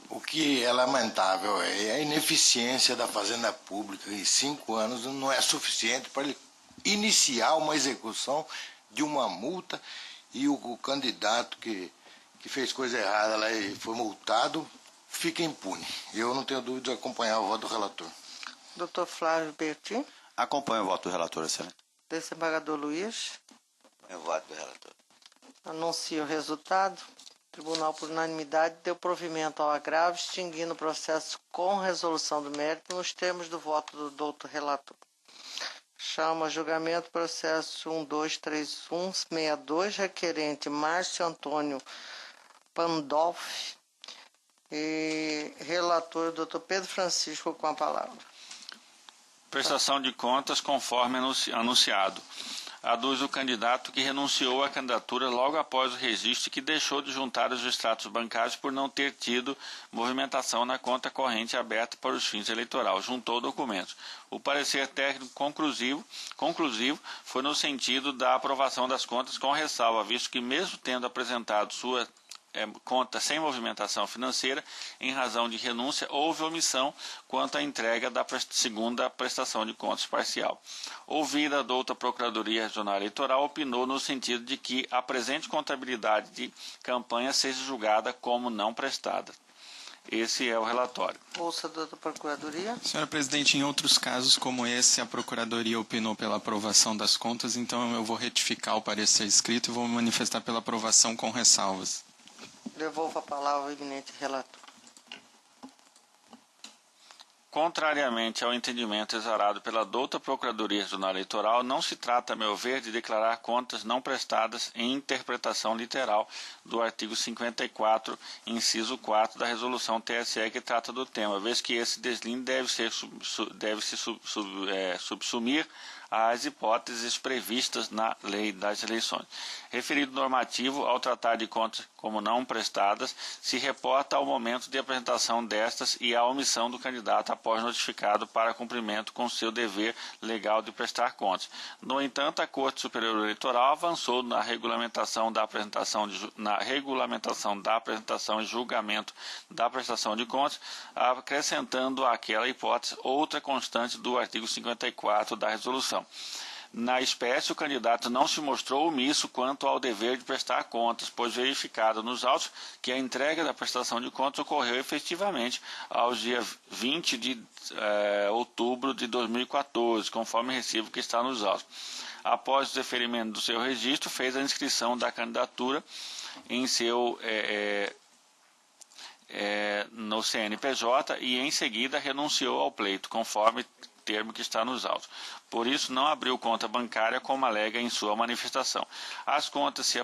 O que é lamentável é a ineficiência da Fazenda Pública, e 5 anos não é suficiente para ele iniciar uma execução de uma multa, e o candidato que fez coisa errada lá e foi multado fica impune. Eu não tenho dúvida de acompanhar o voto do relator. Doutor Flávio Bertin? Acompanho o voto do relator, excelente. Desembargador Luiz? Eu voto do relator. Anuncio o resultado. O tribunal, por unanimidade, deu provimento ao agravo, extinguindo o processo com resolução do mérito nos termos do voto do doutor relator. Chama a julgamento processo 1231162, requerente Márcio Antônio Pandolfi e relator doutor Pedro Francisco com a palavra. Prestação de contas conforme anunciado. Aduz o candidato que renunciou à candidatura logo após o registro e que deixou de juntar os extratos bancários por não ter tido movimentação na conta corrente aberta para os fins eleitorais. Juntou documentos. O parecer técnico conclusivo foi no sentido da aprovação das contas com ressalva, visto que mesmo tendo apresentado sua conta sem movimentação financeira, em razão de renúncia, houve omissão quanto à entrega da segunda prestação de contas parcial. Ouvida a douta Procuradoria Regional Eleitoral, opinou no sentido de que a presente contabilidade de campanha seja julgada como não prestada. Esse é o relatório. Ouça, doutor Procuradoria. Senhora Presidente, em outros casos como esse, a Procuradoria opinou pela aprovação das contas, então eu vou retificar o parecer escrito e vou manifestar pela aprovação com ressalvas. Devolvo a palavra ao eminente relator. Contrariamente ao entendimento exarado pela douta Procuradoria Regional Eleitoral, não se trata, a meu ver, de declarar contas não prestadas em interpretação literal do artigo 54, inciso 4 da Resolução TSE que trata do tema, vez que esse deslinde deve se subsumir às hipóteses previstas na Lei das Eleições. Referido normativo, ao tratar de contas como não prestadas, se reporta ao momento de apresentação destas e à omissão do candidato após notificado para cumprimento com seu dever legal de prestar contas. No entanto, a Corte Superior Eleitoral avançou na regulamentação da apresentação e julgamento da prestação de contas, acrescentando àquela hipótese outra constante do artigo 54 da resolução. Na espécie, o candidato não se mostrou omisso quanto ao dever de prestar contas, pois verificado nos autos que a entrega da prestação de contas ocorreu efetivamente aos dias 20 de outubro de 2014, conforme recibo que está nos autos. Após o deferimento do seu registro, fez a inscrição da candidatura em seu no CNPJ e em seguida renunciou ao pleito, conforme termo que está nos autos. Por isso, não abriu conta bancária como alega em sua manifestação. As contas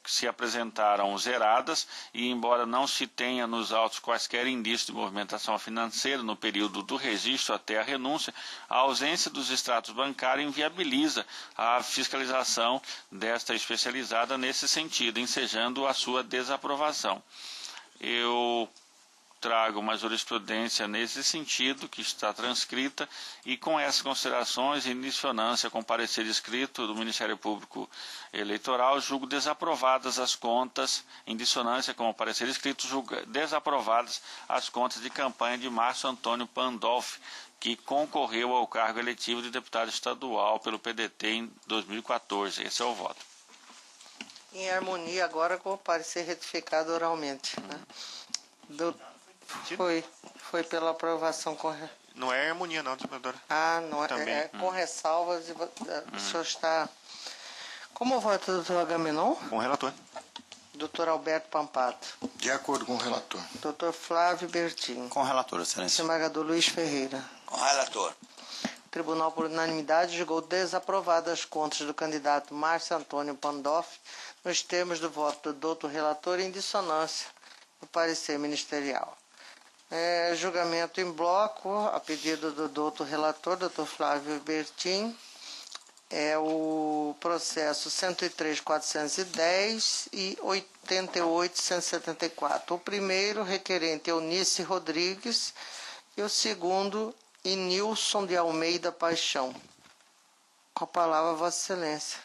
se apresentaram zeradas e, embora não se tenha nos autos quaisquer indícios de movimentação financeira no período do registro até a renúncia, a ausência dos extratos bancários inviabiliza a fiscalização desta especializada nesse sentido, ensejando a sua desaprovação. Eu trago uma jurisprudência nesse sentido, que está transcrita, e com essas considerações, em dissonância com o parecer escrito do Ministério Público Eleitoral, julgo desaprovadas as contas, em dissonância com o parecer escrito, julgo desaprovadas as contas de campanha de Márcio Antônio Pandolfi, que concorreu ao cargo eletivo de deputado estadual pelo PDT em 2014. Esse é o voto. Em harmonia agora com o parecer retificado oralmente, né? Foi pela aprovação com... Não é harmonia não, senadora. Não Também. é com ressalvas. O senhor está... Como vota o doutor Agamenon? Com o relator. Doutor Alberto Pampato. De acordo com o relator. Doutor Flávio Bertin. Com o relator, excelência. Desembargador Luiz Ferreira. Com o relator. O tribunal, por unanimidade, julgou desaprovadas as contas do candidato Márcio Antônio Pandolfi nos termos do voto do doutor relator em dissonância do parecer ministerial. Julgamento em bloco, a pedido do doutor relator, doutor Flávio Bertin, é o processo 103.410 e 88.174. O primeiro, requerente Eunice Rodrigues, e o segundo, Inilson de Almeida Paixão. Com a palavra, Vossa Excelência.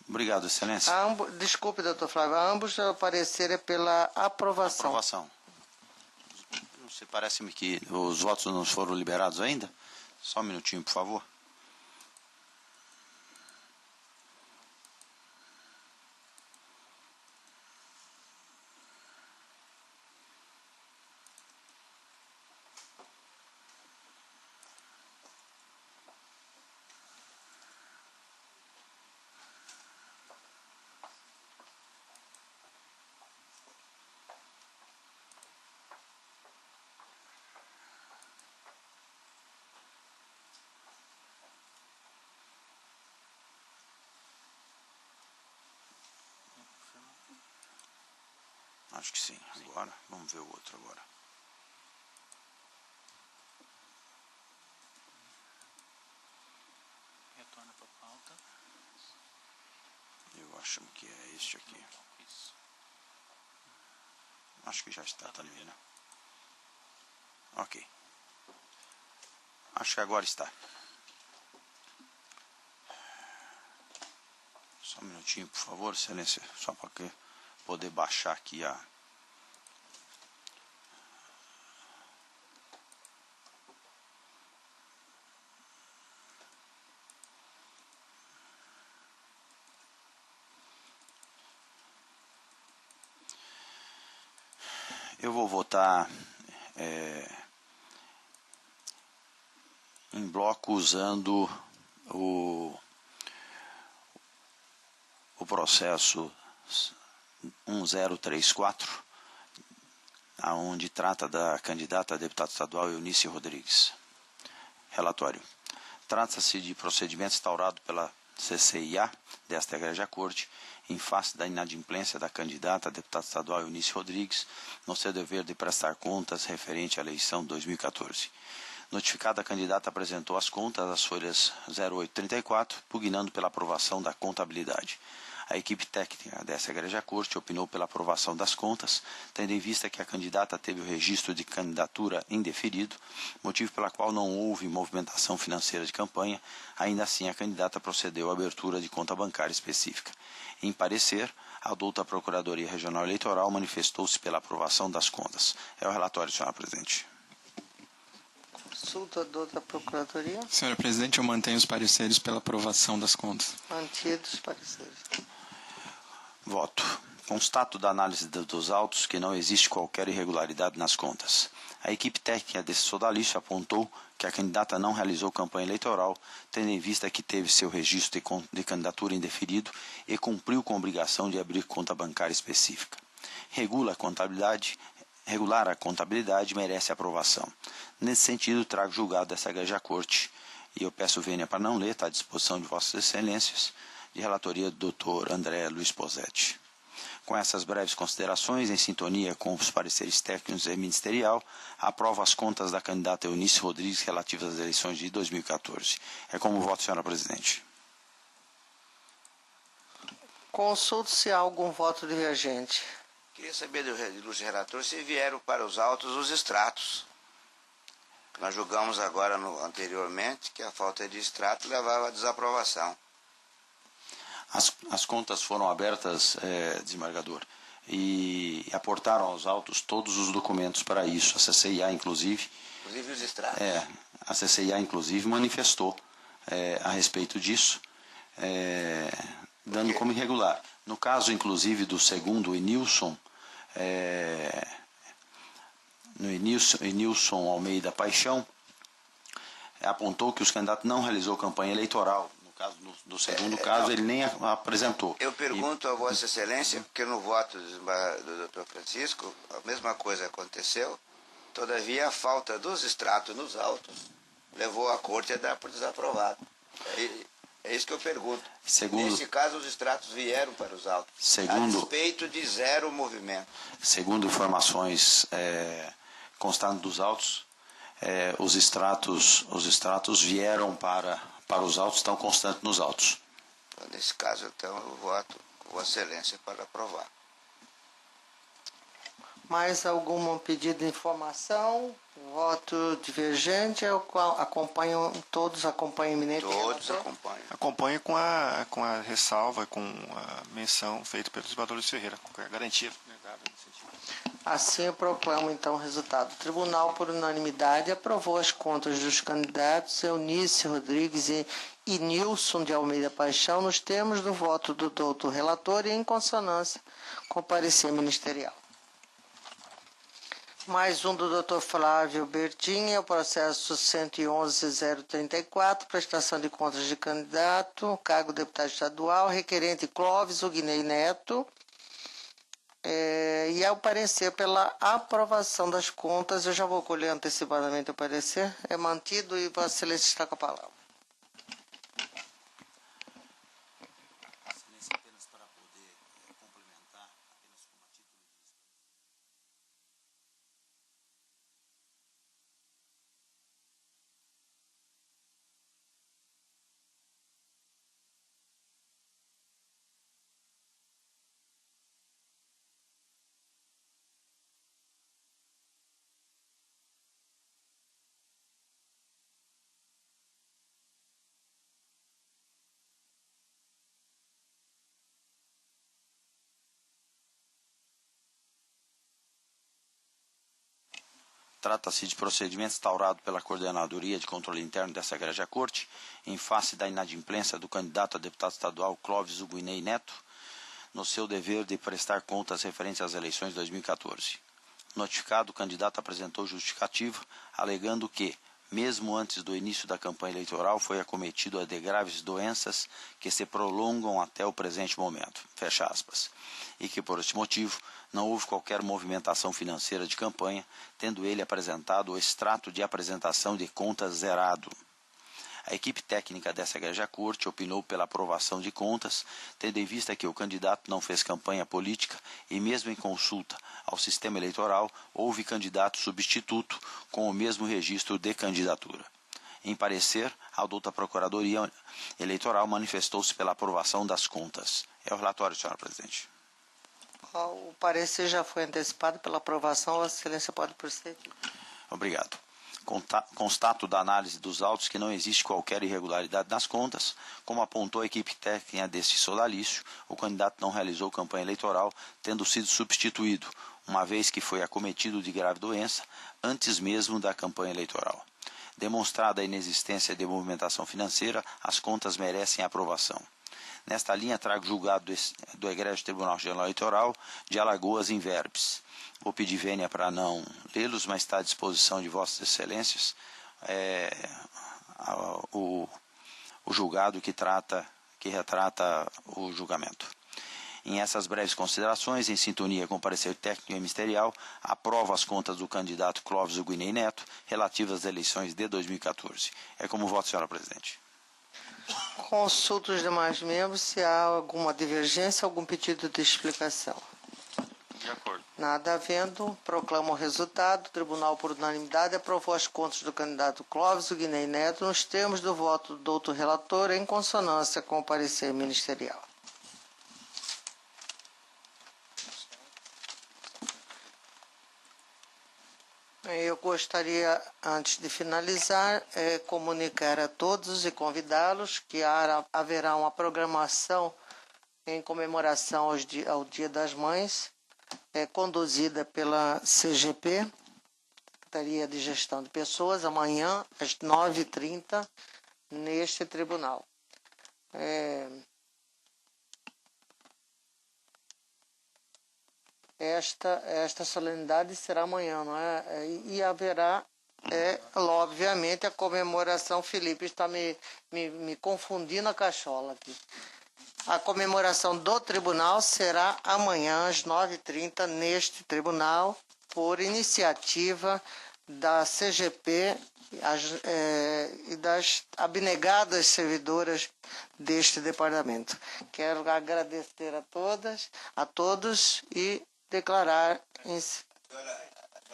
Obrigado, excelência. Desculpe, doutor Flávio, ambos o parecer é pela aprovação. Aprovação. Você parece-me que os votos não foram liberados ainda? Só um minutinho, por favor. Acho que sim. Agora, vamos ver o outro agora. Retorna para a pauta. Eu acho que é este aqui. Acho que já está também, né? Ok. Acho que agora está. Só um minutinho, por favor, excelência. Só para poder baixar aqui a... Eu vou votar em bloco usando o processo 1034, aonde trata da candidata a deputada estadual Eunice Rodrigues. Relatório. Trata-se de procedimento instaurado pela CCIA desta Egrégia Corte em face da inadimplência da candidata a deputada estadual Eunice Rodrigues no seu dever de prestar contas referente à eleição de 2014. Notificada, a candidata apresentou as contas às folhas 0834, pugnando pela aprovação da contabilidade. A equipe técnica dessa Egrégia Corte opinou pela aprovação das contas, tendo em vista que a candidata teve o registro de candidatura indeferido, motivo pela qual não houve movimentação financeira de campanha. Ainda assim, a candidata procedeu à abertura de conta bancária específica. Em parecer, a douta Procuradoria Regional Eleitoral manifestou-se pela aprovação das contas. É o relatório, senhora presidente. Consulta da Procuradoria. Senhora presidente, eu mantenho os pareceres pela aprovação das contas. Mantidos os pareceres. Voto. Constato da análise dos autos que não existe qualquer irregularidade nas contas. A equipe técnica desse sodalício apontou que a candidata não realizou campanha eleitoral, tendo em vista que teve seu registro de candidatura indeferido e cumpriu com a obrigação de abrir conta bancária específica. Regular a contabilidade merece aprovação. Nesse sentido, trago julgado dessa Egrégia Corte, e eu peço vênia para não ler, está à disposição de Vossas Excelências, de relatoria do Dr. André Luiz Posetti. Com essas breves considerações, em sintonia com os pareceres técnicos e ministerial, aprovo as contas da candidata Eunice Rodrigues relativas às eleições de 2014. É como voto, senhora presidente. Consulto se há algum voto divergente. Queria saber do ilustre relator se vieram para os autos os extratos. Nós julgamos agora anteriormente que a falta de extrato levava à desaprovação. As contas foram abertas, desembargador, e aportaram aos autos todos os documentos para isso. A CCIA, inclusive... Inclusive os extratos. A CCIA, inclusive, manifestou a respeito disso, dando como irregular. No caso, inclusive, do segundo Enilson, no Enilson Almeida Paixão, apontou que os candidatos não realizou campanha eleitoral. No segundo caso, ele nem apresentou. Eu pergunto a Vossa Excelência, porque no voto do Dr. Francisco, a mesma coisa aconteceu, todavia a falta dos extratos nos autos levou a Corte a dar por desaprovado. É isso que eu pergunto. Nesse caso, os extratos vieram para os autos, a respeito de zero movimento. Segundo informações constando dos autos, os extratos vieram para os autos, estão constantes nos autos. Nesse caso, então, eu voto com Vossa Excelência para aprovar. Mais algum pedido de informação? Voto divergente? Todos acompanham eminente? Todos acompanham. Acompanho com a ressalva, com a menção feita pelo desembargador Ferreira, com a garantia dada nesse sentido. Assim, eu proclamo, então, o resultado. O tribunal, por unanimidade, aprovou as contas dos candidatos Eunice Rodrigues e Nilson de Almeida Paixão nos termos do voto do doutor relator e em consonância com o parecer ministerial. Mais um do Dr. Flávio Bertin, é o processo 111.034, prestação de contas de candidato, cargo deputado estadual, requerente Clóvis Ugnei Neto, e ao parecer pela aprovação das contas, eu já vou colher antecipadamente o parecer, é mantido e Vossa Excelência está com a palavra. Excelência, apenas para poder complementar, apenas como a título de Trata-se de procedimento instaurado pela Coordenadoria de Controle Interno dessa Egrégia Corte, em face da inadimplência do candidato a deputado estadual Clóvis Uguinei Neto, no seu dever de prestar contas referentes às eleições de 2014. Notificado, o candidato apresentou justificativa, alegando que, mesmo antes do início da campanha eleitoral, foi acometido de graves doenças que se prolongam até o presente momento, fecha aspas, e que, por este motivo, não houve qualquer movimentação financeira de campanha, tendo ele apresentado o extrato de apresentação de contas zerado. A equipe técnica dessa Egrégia Corte opinou pela aprovação de contas, tendo em vista que o candidato não fez campanha política e, mesmo em consulta ao sistema eleitoral, houve candidato substituto com o mesmo registro de candidatura. Em parecer, a douta Procuradoria Eleitoral manifestou-se pela aprovação das contas. É o relatório, senhora presidente. O parecer já foi antecipado pela aprovação. Vossa Excelência pode prosseguir. Obrigado. Constato da análise dos autos que não existe qualquer irregularidade nas contas. Como apontou a equipe técnica deste sodalício, o candidato não realizou campanha eleitoral, tendo sido substituído, uma vez que foi acometido de grave doença, antes mesmo da campanha eleitoral. Demonstrada a inexistência de movimentação financeira, as contas merecem aprovação. Nesta linha, trago julgado do Egrégio Tribunal Regional Eleitoral de Alagoas em verbis. Vou pedir vênia para não lê-los, mas está à disposição de Vossas Excelências o julgado que retrata o julgamento. Em essas breves considerações, em sintonia com o parecer técnico e ministerial, aprovo as contas do candidato Clóvis Uguinei Neto relativas às eleições de 2014. É como voto, senhora presidente. Consulto os demais membros se há alguma divergência, algum pedido de explicação. De acordo. Nada havendo, proclamo o resultado. O tribunal, por unanimidade, aprovou as contas do candidato Clóvis Uguinei Neto nos termos do voto do doutor relator, em consonância com o parecer ministerial. Eu gostaria, antes de finalizar, comunicar a todos e convidá-los que haverá uma programação em comemoração ao Dia das Mães, conduzida pela CGP, Secretaria de Gestão de Pessoas, amanhã às 9h30, neste tribunal. Esta solenidade será amanhã, não é? E haverá, obviamente, a comemoração. Felipe está me confundindo a cachola aqui. A comemoração do tribunal será amanhã, às 9h30, neste tribunal, por iniciativa da CGP e das abnegadas servidoras deste departamento. Quero agradecer a todos e declarar...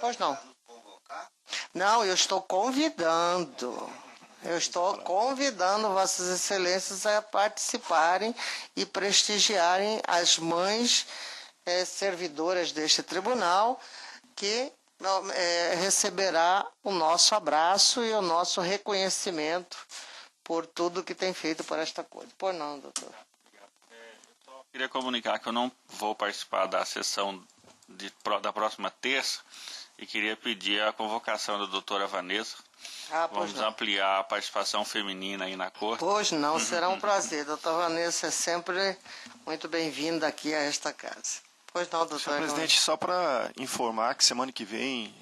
Pois não. Não, eu estou convidando. Vossas Excelências a participarem e prestigiarem as mães servidoras deste tribunal, que receberá o nosso abraço e o nosso reconhecimento por tudo que tem feito por esta coisa. Pois não, doutor. Queria comunicar que eu não vou participar da sessão da próxima terça e queria pedir a convocação da doutora Vanessa. Vamos ampliar a participação feminina aí na corte. Pois não, será um prazer. Doutora Vanessa é sempre muito bem-vinda aqui a esta casa. Pois não, doutor. Senhor presidente, só para informar que semana que vem,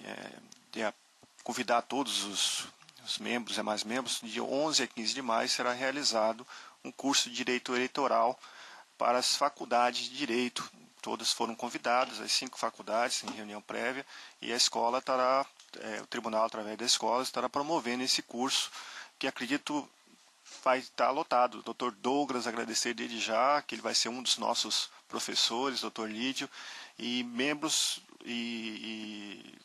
convidar todos os membros e mais membros, de 11 a 15 de maio será realizado um curso de Direito Eleitoral para as faculdades de Direito. Todas foram convidadas, as 5 faculdades, em reunião prévia, e a escola estará, o tribunal, através da escola, estará promovendo esse curso, que acredito vai estar lotado. O Dr. Douglas, agradecer desde já, que ele vai ser um dos nossos professores, Dr. Lídio, e membros e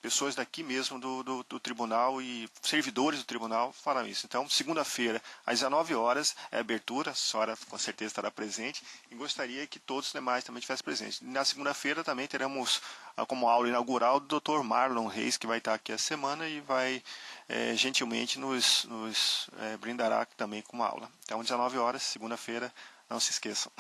pessoas daqui mesmo do tribunal e servidores do tribunal farão isso. Então, segunda-feira, às 19 horas, é a abertura, a senhora com certeza estará presente, e gostaria que todos os demais também estivessem presentes. Na segunda-feira também teremos como aula inaugural do Dr. Marlon Reis, que vai estar aqui a semana e vai gentilmente nos brindará também com uma aula. Então, 19 horas, segunda-feira, não se esqueçam.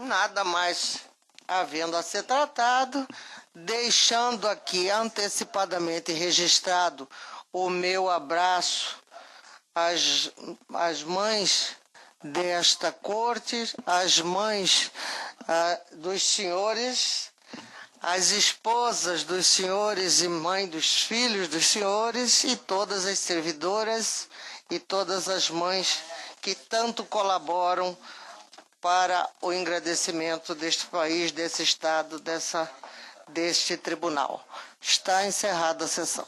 nada mais havendo a ser tratado, deixando aqui antecipadamente registrado o meu abraço às mães desta corte, às mães dos senhores, as esposas dos senhores e mãe dos filhos dos senhores e todas as servidoras e todas as mães que tanto colaboram para o engrandecimento deste país, desse Estado, deste tribunal. Está encerrada a sessão.